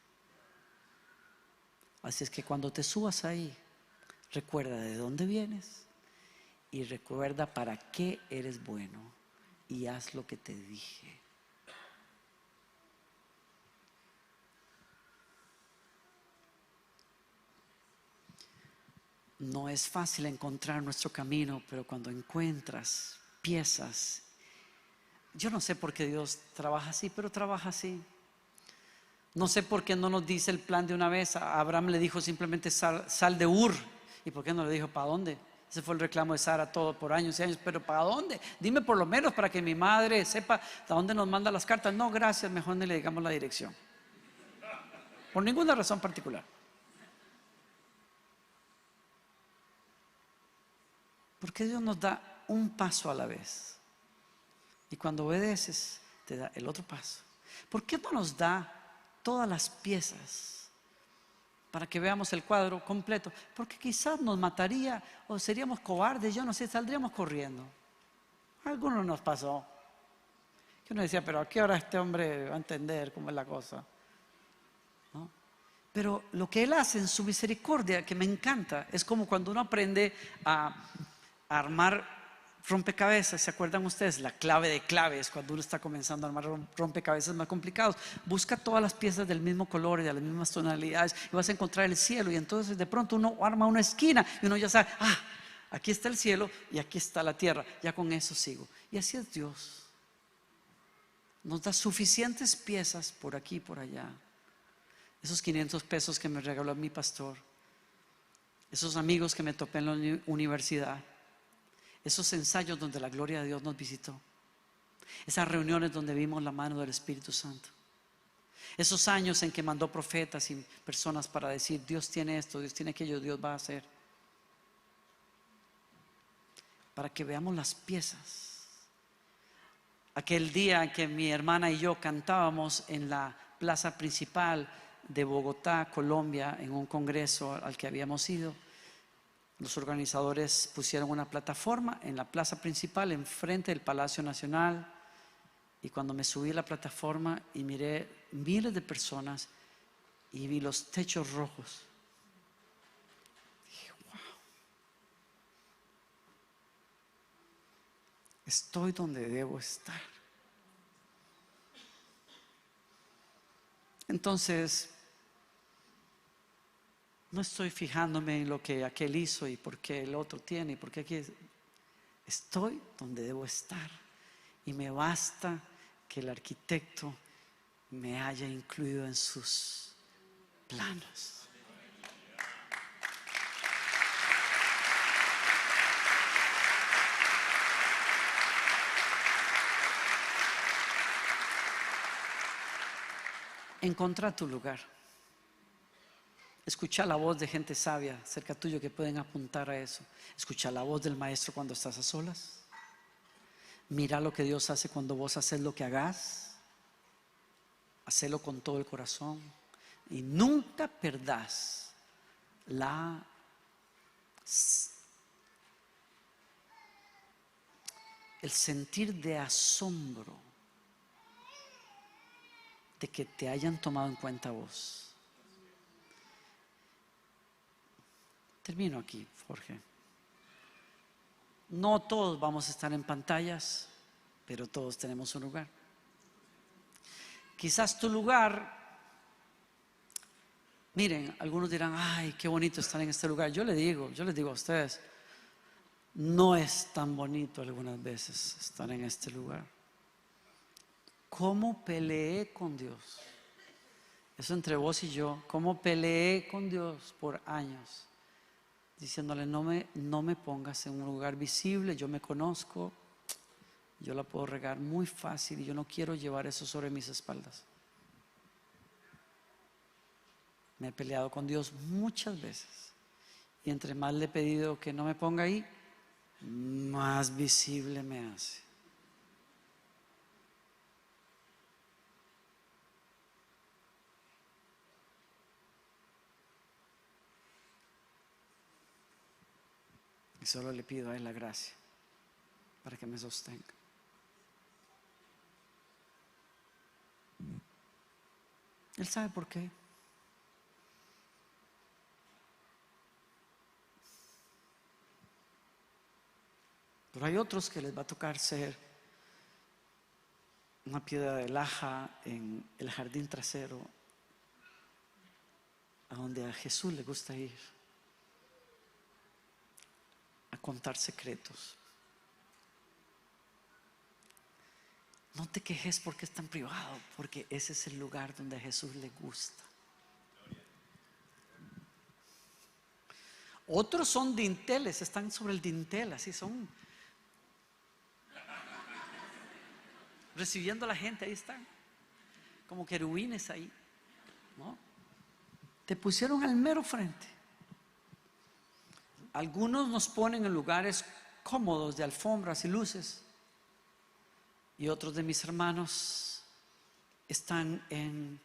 Así es que cuando te subas ahí, recuerda de dónde vienes y recuerda para qué eres bueno y haz lo que te dije. No es fácil encontrar nuestro camino, pero cuando encuentras piezas, yo no sé por qué Dios trabaja así, pero trabaja así. No sé por qué no nos dice el plan de una vez. A Abraham le dijo simplemente sal de Ur. ¿Y por qué no le dijo para dónde? Ese fue el reclamo de Sara todo por años y años. Pero ¿para dónde? Dime por lo menos para que mi madre sepa a dónde nos manda las cartas. No, gracias, mejor ni le digamos la dirección. Por ninguna razón particular. Porque Dios nos da un paso a la vez. Y cuando obedeces, te da el otro paso. ¿Por qué no nos da todas las piezas para que veamos el cuadro completo? Porque quizás nos mataría o seríamos cobardes, yo no sé, saldríamos corriendo. A algunos nos pasó. Que uno decía, pero ¿a qué hora este hombre va a entender cómo es la cosa? ¿No? Pero lo que Él hace en su misericordia, que me encanta, es como cuando uno aprende a armar rompecabezas. ¿Se acuerdan ustedes? La clave de claves, cuando uno está comenzando a armar rompecabezas más complicados, busca todas las piezas del mismo color y de las mismas tonalidades y vas a encontrar el cielo. Y entonces de pronto uno arma una esquina y uno ya sabe, aquí está el cielo y aquí está la tierra, ya con eso sigo. Y así es Dios. Nos da suficientes piezas por aquí y por allá. Esos 500 pesos que me regaló mi pastor, esos amigos que me topé en la universidad, esos ensayos donde la gloria de Dios nos visitó, esas reuniones donde vimos la mano del Espíritu Santo, esos años en que mandó profetas y personas para decir Dios tiene esto, Dios tiene aquello, Dios va a hacer, para que veamos las piezas. Aquel día en que mi hermana y yo cantábamos en la plaza principal de Bogotá, Colombia, en un congreso al que habíamos ido, los organizadores pusieron una plataforma en la plaza principal, enfrente del Palacio Nacional. Y cuando me subí a la plataforma y miré miles de personas y vi los techos rojos, dije, wow, estoy donde debo estar. Entonces, no estoy fijándome en lo que aquel hizo y por qué el otro tiene y por qué aquí. Estoy donde debo estar y me basta que el arquitecto me haya incluido en sus planos. Encontra tu lugar. Escucha la voz de gente sabia cerca tuyo que pueden apuntar a eso. Escucha la voz del maestro cuando estás a solas. Mira lo que Dios hace cuando vos haces lo que hagas. Hacelo con todo el corazón. Y nunca perdás el sentir de asombro de que te hayan tomado en cuenta vos. Termino aquí, Jorge. No todos vamos a estar en pantallas, pero todos tenemos un lugar. Quizás tu lugar, miren, algunos dirán, ay, qué bonito estar en este lugar. Yo les digo a ustedes, no es tan bonito algunas veces estar en este lugar. ¿Cómo peleé con Dios? Eso entre vos y yo. ¿Cómo peleé con Dios por años? Diciéndole, no me pongas en un lugar visible, yo me conozco, yo la puedo regar muy fácil y yo no quiero llevar eso sobre mis espaldas. Me he peleado con Dios muchas veces y entre más le he pedido que no me ponga ahí, más visible me hace. Y solo le pido a Él la gracia para que me sostenga. Él sabe por qué. Pero hay otros que les va a tocar ser una piedra de laja en el jardín trasero, a donde a Jesús le gusta ir, a contar secretos. No te quejes porque es tan privado, porque ese es el lugar donde a Jesús le gusta. Otros son dinteles, están sobre el dintel, así son. Recibiendo a la gente, ahí están, como querubines ahí, ¿no? Te pusieron al mero frente. Algunos nos ponen en lugares cómodos de alfombras y luces, y otros de mis hermanos están en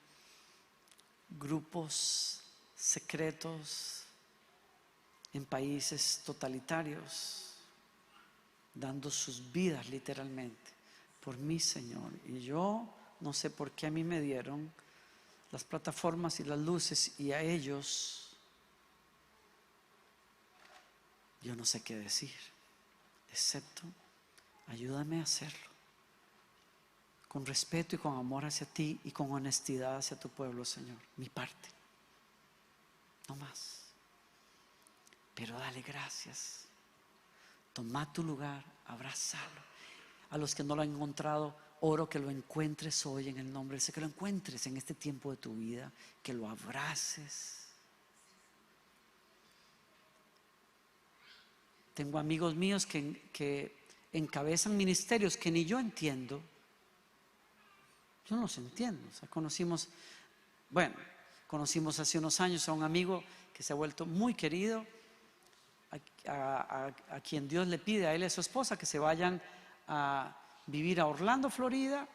grupos secretos, en países totalitarios, dando sus vidas literalmente por mi Señor. Y yo no sé por qué a mí me dieron las plataformas y las luces y a ellos yo no sé qué decir, excepto ayúdame a hacerlo con respeto y con amor hacia ti y con honestidad hacia tu pueblo, Señor. Mi parte, no más. Pero dale gracias. Toma tu lugar, abrázalo. A los que no lo han encontrado, oro que lo encuentres hoy en el nombre. Sé que lo encuentres en este tiempo de tu vida, que lo abraces. Tengo amigos míos que encabezan ministerios que ni yo entiendo. Yo no los entiendo. O sea, conocimos hace unos años a un amigo que se ha vuelto muy querido, a quien Dios le pide a él y a su esposa que se vayan a vivir a Orlando, Florida,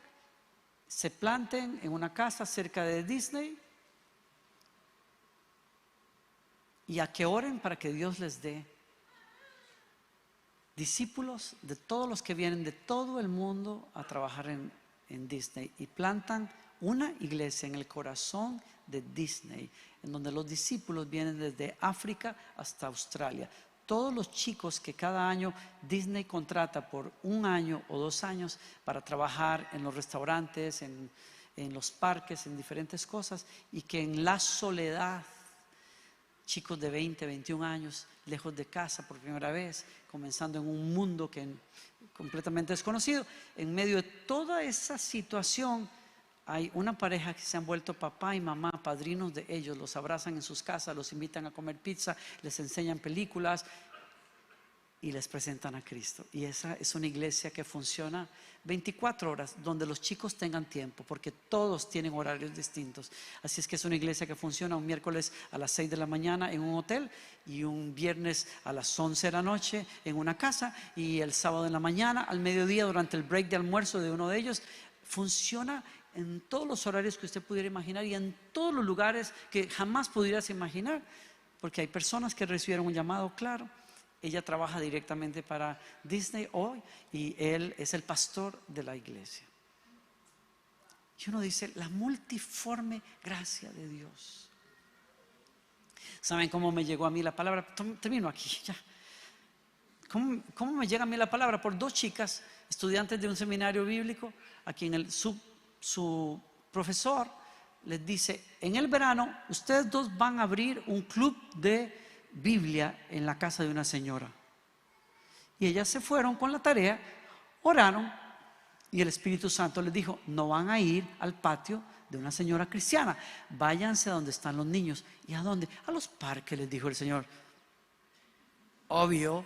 se planten en una casa cerca de Disney y a que oren para que Dios les dé discípulos de todos los que vienen de todo el mundo a trabajar en Disney, y plantan una iglesia en el corazón de Disney, en donde los discípulos vienen desde África hasta Australia. Todos los chicos que cada año Disney contrata por 1 año o 2 años para trabajar en los restaurantes, en los parques, en diferentes cosas, y que en la soledad, chicos de 20, 21 años, lejos de casa por primera vez, comenzando en un mundo completamente desconocido, en medio de toda esa situación, hay una pareja que se han vuelto papá y mamá, padrinos de ellos, los abrazan en sus casas, los invitan a comer pizza, les enseñan películas y les presentan a Cristo. Y esa es una iglesia que funciona 24 horas, donde los chicos tengan tiempo, porque todos tienen horarios distintos. Así es que es una iglesia que funciona un miércoles a las 6 de la mañana en un hotel, y un viernes a las 11 de la noche en una casa, y el sábado en la mañana, al mediodía, durante el break de almuerzo de uno de ellos. Funciona en todos los horarios que usted pudiera imaginar y en todos los lugares que jamás pudieras imaginar, porque hay personas que recibieron un llamado claro. Ella trabaja directamente para Disney hoy y él es el pastor de la iglesia. Y uno dice, la multiforme gracia de Dios. ¿Saben cómo me llegó a mí la palabra? Termino aquí ya. ¿Cómo me llega a mí la palabra? Por dos chicas, estudiantes de un seminario bíblico, a quien su profesor les dice, en el verano ustedes dos van a abrir un club de Biblia en la casa de una señora. Y ellas se fueron con la tarea, oraron, y el Espíritu Santo les dijo, no van a ir al patio de una señora cristiana, váyanse a donde están los niños. ¿Y a dónde? A los parques, les dijo el Señor. Obvio,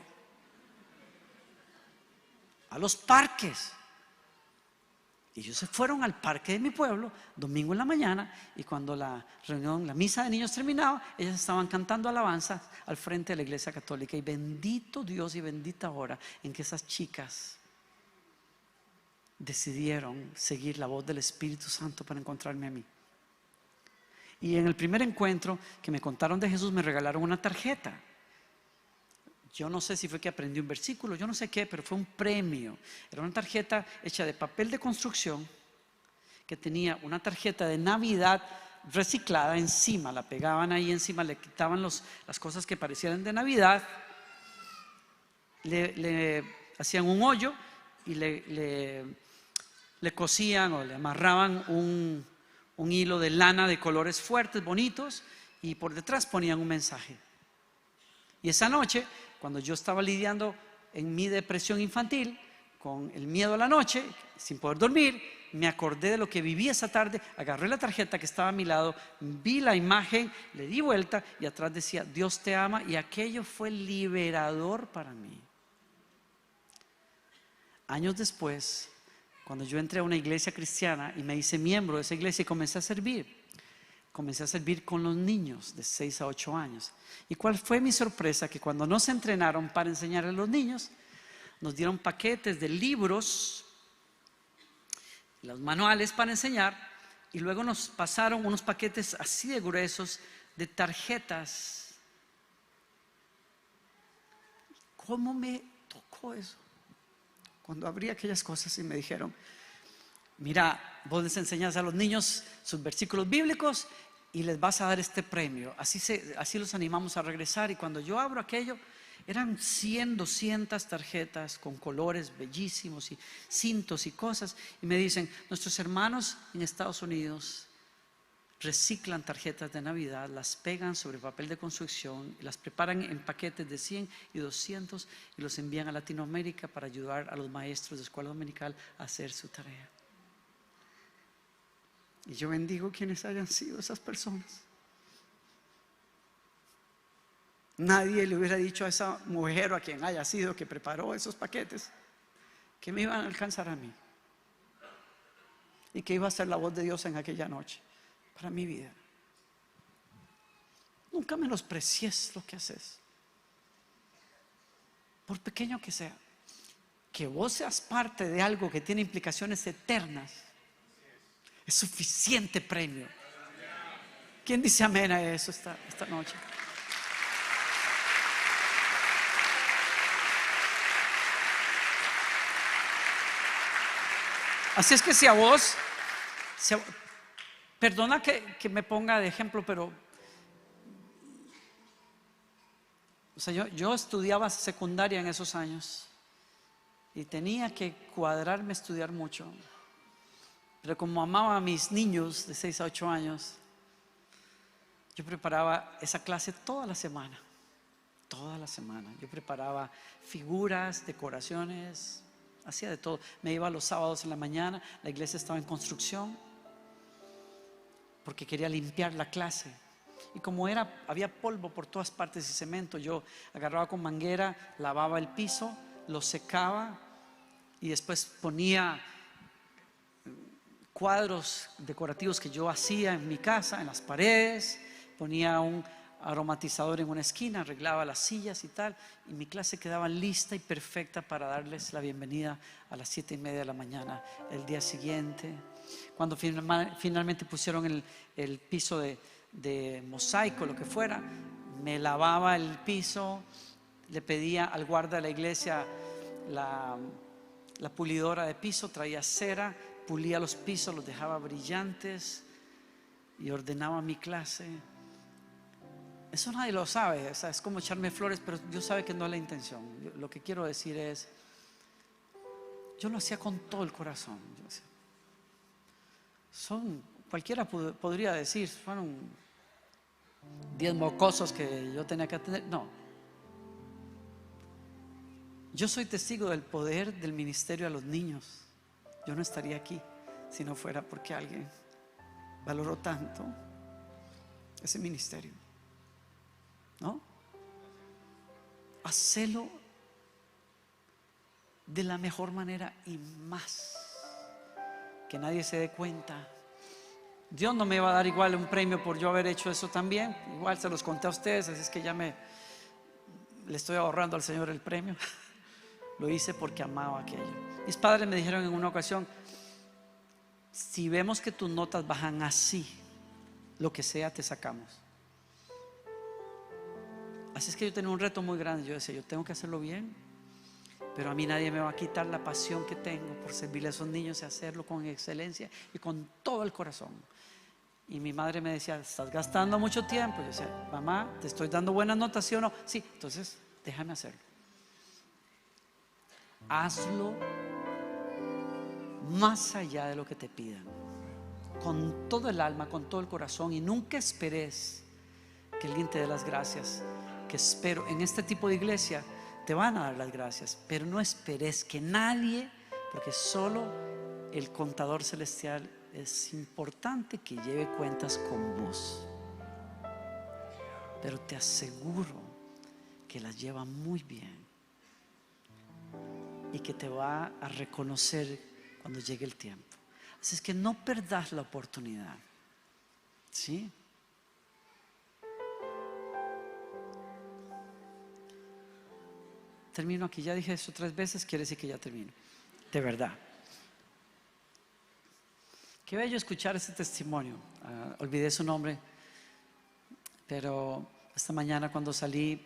a los parques. Y ellos se fueron al parque de mi pueblo domingo en la mañana, y cuando la reunión, la misa de niños terminaba, ellas estaban cantando alabanzas al frente de la iglesia católica. Y bendito Dios y bendita hora en que esas chicas decidieron seguir la voz del Espíritu Santo para encontrarme a mí. Y en el primer encuentro que me contaron de Jesús, me regalaron una tarjeta. Yo no sé si fue que aprendí un versículo, yo no sé qué, pero fue un premio. Era una tarjeta hecha de papel de construcción, que tenía una tarjeta de Navidad reciclada encima. La pegaban ahí encima, le quitaban las cosas que parecieran de Navidad, le hacían un hoyo y le cosían o le amarraban un hilo de lana de colores fuertes, bonitos, y por detrás ponían un mensaje. Y esa noche, cuando yo estaba lidiando en mi depresión infantil, con el miedo a la noche, sin poder dormir, me acordé de lo que viví esa tarde, agarré la tarjeta que estaba a mi lado, vi la imagen, le di vuelta y atrás decía, Dios te ama, y aquello fue liberador para mí. Años después, cuando yo entré a una iglesia cristiana y me hice miembro de esa iglesia y comencé a servir con los niños de 6 a 8 años. ¿Y cuál fue mi sorpresa? Que cuando nos entrenaron para enseñar a los niños, nos dieron paquetes de libros, los manuales para enseñar, y luego nos pasaron unos paquetes así de gruesos de tarjetas. ¿Cómo me tocó eso? Cuando abrí aquellas cosas y me dijeron, mira, vos les enseñas a los niños sus versículos bíblicos y les vas a dar este premio. Así los animamos a regresar. Y cuando yo abro aquello, eran 100, 200 tarjetas con colores bellísimos y cintos y cosas. Y me dicen, nuestros hermanos en Estados Unidos reciclan tarjetas de Navidad, las pegan sobre papel de construcción, las preparan en paquetes de 100 y 200 y los envían a Latinoamérica para ayudar a los maestros de escuela dominical a hacer su tarea. Y yo bendigo quienes hayan sido esas personas. Nadie le hubiera dicho a esa mujer o a quien haya sido que preparó esos paquetes que me iban a alcanzar a mí y que iba a ser la voz de Dios en aquella noche para mi vida. Nunca menosprecies lo que haces, por pequeño que sea. Que vos seas parte de algo que tiene implicaciones eternas es suficiente premio. ¿Quién dice amén a eso esta noche? Así es que si a vos, perdona que me ponga de ejemplo, pero o sea, yo estudiaba secundaria en esos años y tenía que cuadrarme a estudiar mucho. Pero como amaba a mis niños de 6 a 8 años, yo preparaba esa clase toda la semana. Toda la semana. Yo preparaba figuras, decoraciones, hacía de todo. Me iba los sábados en la mañana, la iglesia estaba en construcción, porque quería limpiar la clase. Y como había polvo por todas partes y cemento, yo agarraba con manguera, lavaba el piso, lo secaba y después ponía cuadros decorativos que yo hacía en mi casa, en las paredes, ponía un aromatizador en una esquina, arreglaba las sillas y tal, y mi clase quedaba lista y perfecta para darles la bienvenida a las 7:30 de la mañana el día siguiente. Cuando finalmente pusieron el piso de mosaico, lo que fuera, me lavaba el piso, le pedía al guarda de la iglesia la pulidora de piso, traía cera, pulía los pisos, los dejaba brillantes y ordenaba mi clase. Eso nadie lo sabe, o sea, es como echarme flores, pero Dios sabe que no es la intención. Lo que quiero decir es, yo lo hacía con todo el corazón. Cualquiera podría decir, fueron 10 mocosos que yo tenía que atender. No, yo soy testigo del poder del ministerio a los niños. Yo no estaría aquí si no fuera porque alguien valoró tanto ese ministerio, ¿no? Hacelo de la mejor manera y más, que nadie se dé cuenta. Dios no me va a dar igual un premio por yo haber hecho eso también. Igual se los conté a ustedes, así es que ya le estoy ahorrando al Señor el premio. Lo hice porque amaba aquello. Mis padres me dijeron en una ocasión: si vemos que tus notas bajan así, lo que sea te sacamos. Así es que yo tenía un reto muy grande. Yo decía, yo tengo que hacerlo bien, pero a mí nadie me va a quitar la pasión que tengo por servirle a esos niños y hacerlo con excelencia y con todo el corazón. Y mi madre me decía, estás gastando mucho tiempo. Yo decía, mamá, ¿te estoy dando buenas notas, sí o no? Sí, entonces déjame hacerlo. Hazlo más allá de lo que te pidan, con todo el alma, con todo el corazón, y nunca esperes que alguien te dé las gracias. Que espero, en este tipo de iglesia te van a dar las gracias, pero no esperes que nadie, porque solo el contador celestial es importante que lleve cuentas con vos, pero te aseguro que las lleva muy bien y que te va a reconocer cuando llegue el tiempo. Así es que no perdas la oportunidad, ¿sí? Termino aquí. Ya dije eso 3 veces, quiere decir que ya termino. De verdad. Qué bello escuchar ese testimonio. Olvidé su nombre, pero esta mañana cuando salí,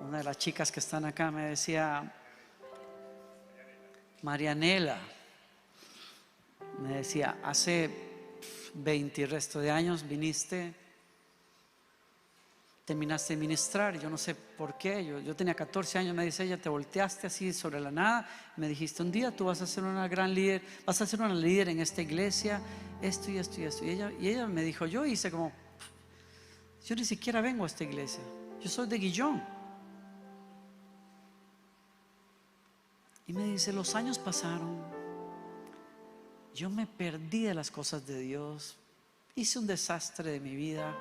una de las chicas que están acá me decía, Marianela, me decía, hace 20 y resto de años viniste, terminaste de ministrar. Yo no sé por qué, yo tenía 14 años, me dice ella, te volteaste así sobre la nada, me dijiste, un día tú vas a ser una gran líder, vas a ser una líder en esta iglesia, esto y esto y esto. Y ella me dijo, yo hice como, yo ni siquiera vengo a esta iglesia, yo soy de Guillón. Y me dice, los años pasaron, yo me perdí de las cosas de Dios, hice un desastre de mi vida.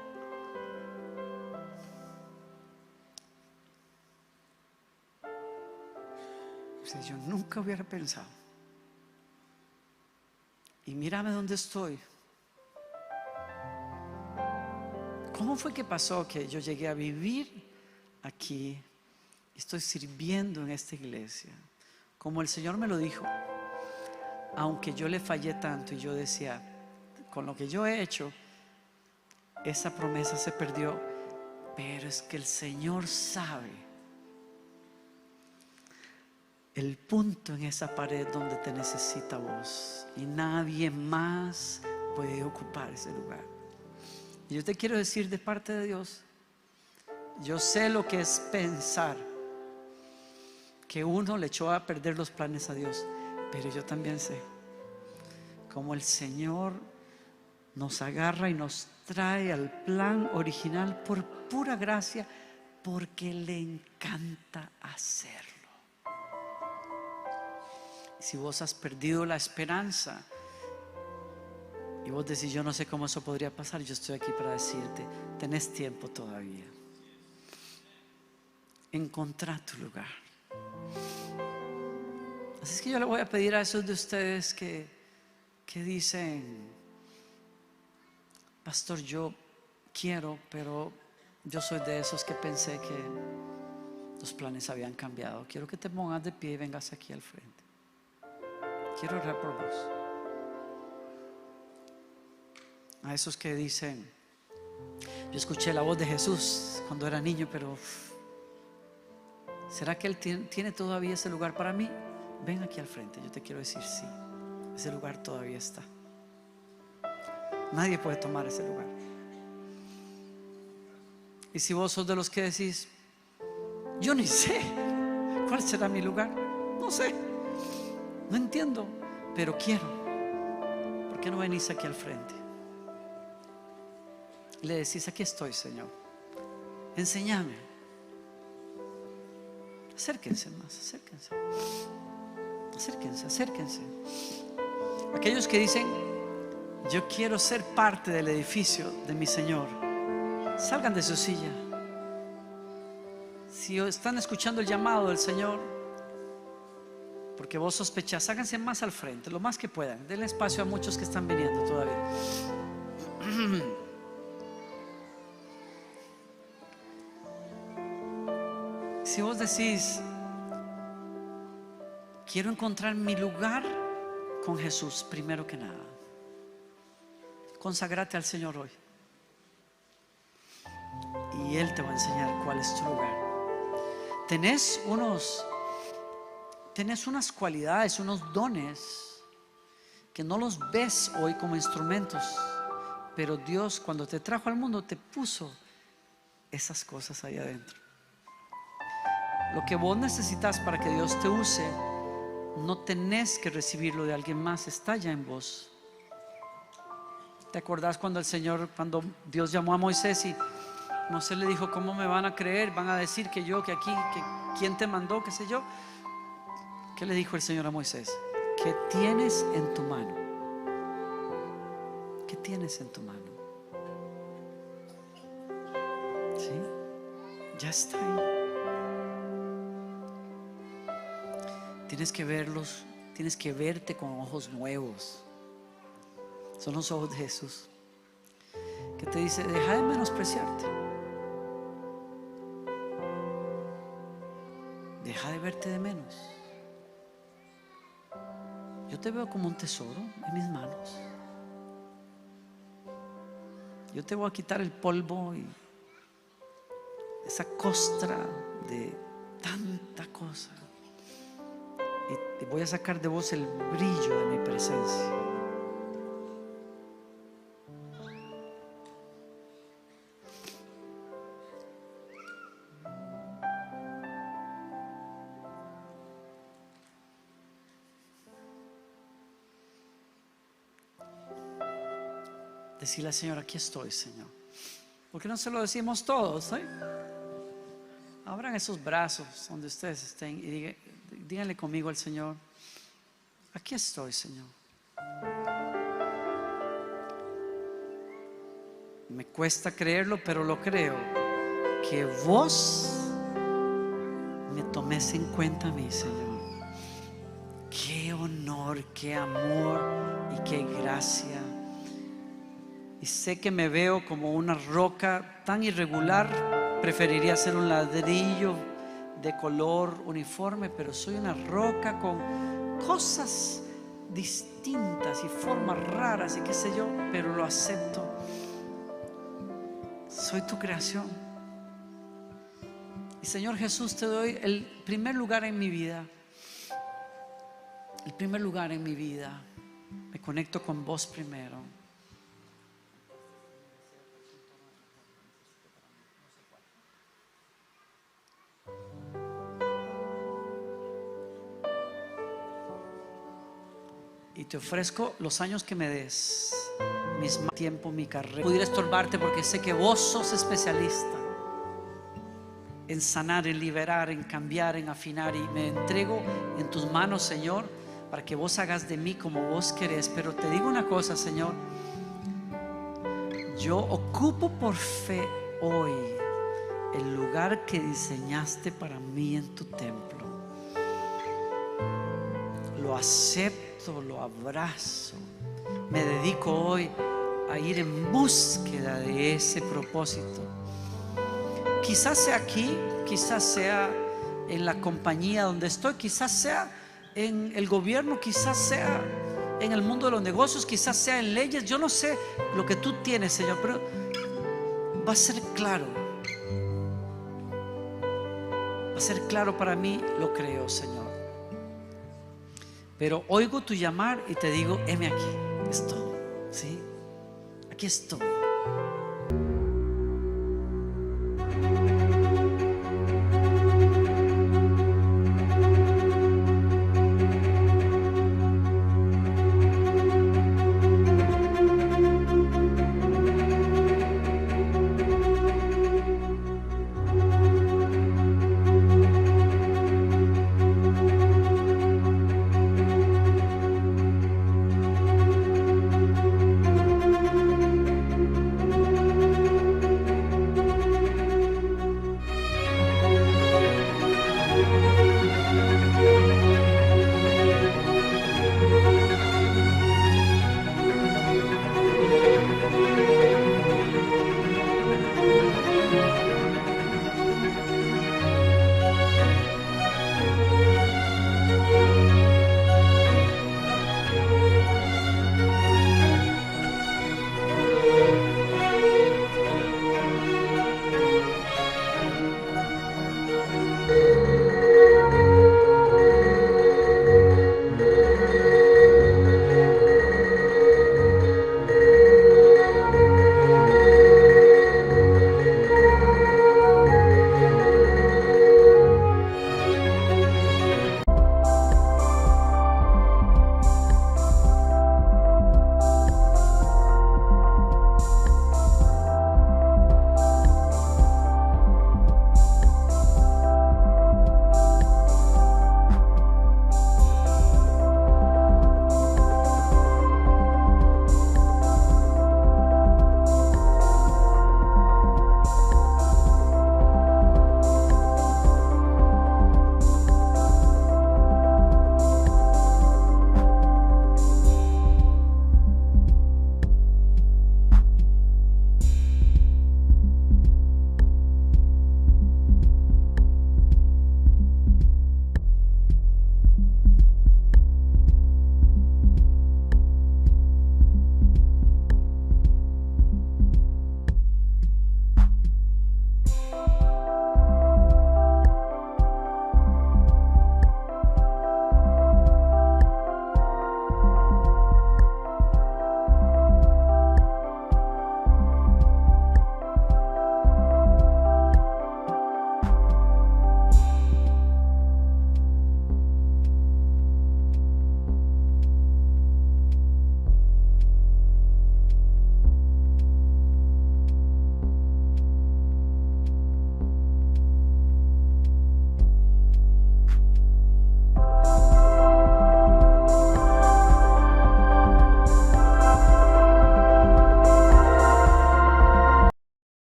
O sea, yo nunca hubiera pensado. Y mírame dónde estoy. ¿Cómo fue que pasó que yo llegué a vivir aquí? Estoy sirviendo en esta iglesia. Como el Señor me lo dijo. Aunque yo le fallé tanto y yo decía, con lo que yo he hecho, esa promesa se perdió. Pero es que el Señor sabe el punto en esa pared donde te necesita vos, y nadie más puede ocupar ese lugar. Y yo te quiero decir de parte de Dios, yo sé lo que es pensar que uno le echó a perder los planes a Dios, pero yo también sé cómo el Señor nos agarra y nos trae al plan original por pura gracia, porque le encanta hacerlo. Si vos has perdido la esperanza y vos decís, yo no sé cómo eso podría pasar, yo estoy aquí para decirte, tenés tiempo todavía. Encontrá tu lugar. Así es que yo le voy a pedir a esos de ustedes que dicen, pastor, yo quiero, pero yo soy de esos que pensé que los planes habían cambiado. Quiero que te pongas de pie y vengas aquí al frente. Quiero orar por vos. A esos que dicen, yo escuché la voz de Jesús cuando era niño, pero ¿será que Él tiene todavía ese lugar para mí? Ven aquí al frente, yo te quiero decir sí. ese lugar todavía está. Nadie puede tomar ese lugar. Y si vos sos de los que decís, yo ni sé cuál será mi lugar, no sé, no entiendo, pero quiero, ¿por qué no venís aquí al frente? Y le decís, aquí estoy, Señor, enséñame. Acérquense más, acérquense. Acérquense, acérquense. Aquellos que dicen, yo quiero ser parte del edificio de mi Señor, salgan de su silla. Si están escuchando el llamado del Señor, porque vos sospechás, háganse más al frente, lo más que puedan. Denle espacio a muchos que están viniendo todavía. Si vos decís, quiero encontrar mi lugar con Jesús, primero que nada, consagrate al Señor hoy y Él te va a enseñar cuál es tu lugar. Tenés unas cualidades, unos dones que no los ves hoy como instrumentos, pero Dios, cuando te trajo al mundo, te puso esas cosas ahí adentro. Lo que vos necesitas para que Dios te use, no tenés que recibirlo de alguien más, está ya en vos. ¿Te acordás cuando cuando Dios llamó a Moisés y Moisés le dijo, ¿cómo me van a creer? Van a decir que yo, que aquí, que quién te mandó, qué sé yo. ¿Qué le dijo el Señor a Moisés? ¿Qué tienes en tu mano? ¿Qué tienes en tu mano? ¿Sí? Ya está ahí. Tienes que verlos, tienes que verte con ojos nuevos. Son los ojos de Jesús, que te dice, deja de menospreciarte, deja de verte de menos. Yo te veo como un tesoro en mis manos. Yo te voy a quitar el polvo y esa costra de tanta cosa, y voy a sacar de vos el brillo de mi presencia. Decirle al Señor, aquí estoy, Señor. ¿Por qué no se lo decimos todos? Abran esos brazos donde ustedes estén y díganle conmigo al Señor, aquí estoy, Señor. Me cuesta creerlo, pero lo creo, que vos me tomes en cuenta a mí, Señor. Qué honor, qué amor y qué gracia. Y sé que me veo como una roca tan irregular, preferiría ser un ladrillo de color uniforme, pero soy una roca con cosas distintas y formas raras y qué sé yo, pero lo acepto. Soy tu creación. Y Señor Jesús, te doy el primer lugar en mi vida. El primer lugar en mi vida. Me conecto con vos primero. Y te ofrezco los años que me des, mis tiempo, mi carrera. Pudiera estorbarte porque sé que vos sos especialista en sanar, en liberar, en cambiar, en afinar. Y me entrego en tus manos, Señor, para que vos hagas de mí como vos querés. Pero te digo una cosa, Señor, yo ocupo por fe hoy el lugar que diseñaste para mí en tu templo. Lo acepto, lo abrazo. Me dedico hoy a ir en búsqueda de ese propósito. Quizás sea aquí, quizás sea en la compañía donde estoy, quizás sea en el gobierno, quizás sea en el mundo de los negocios, quizás sea en leyes. Yo no sé lo que tú tienes, Señor, pero va a ser claro. Va a ser claro para mí, lo creo, Señor. pero oigo tu llamar y te digo, heme aquí, estoy, ¿sí? Aquí estoy.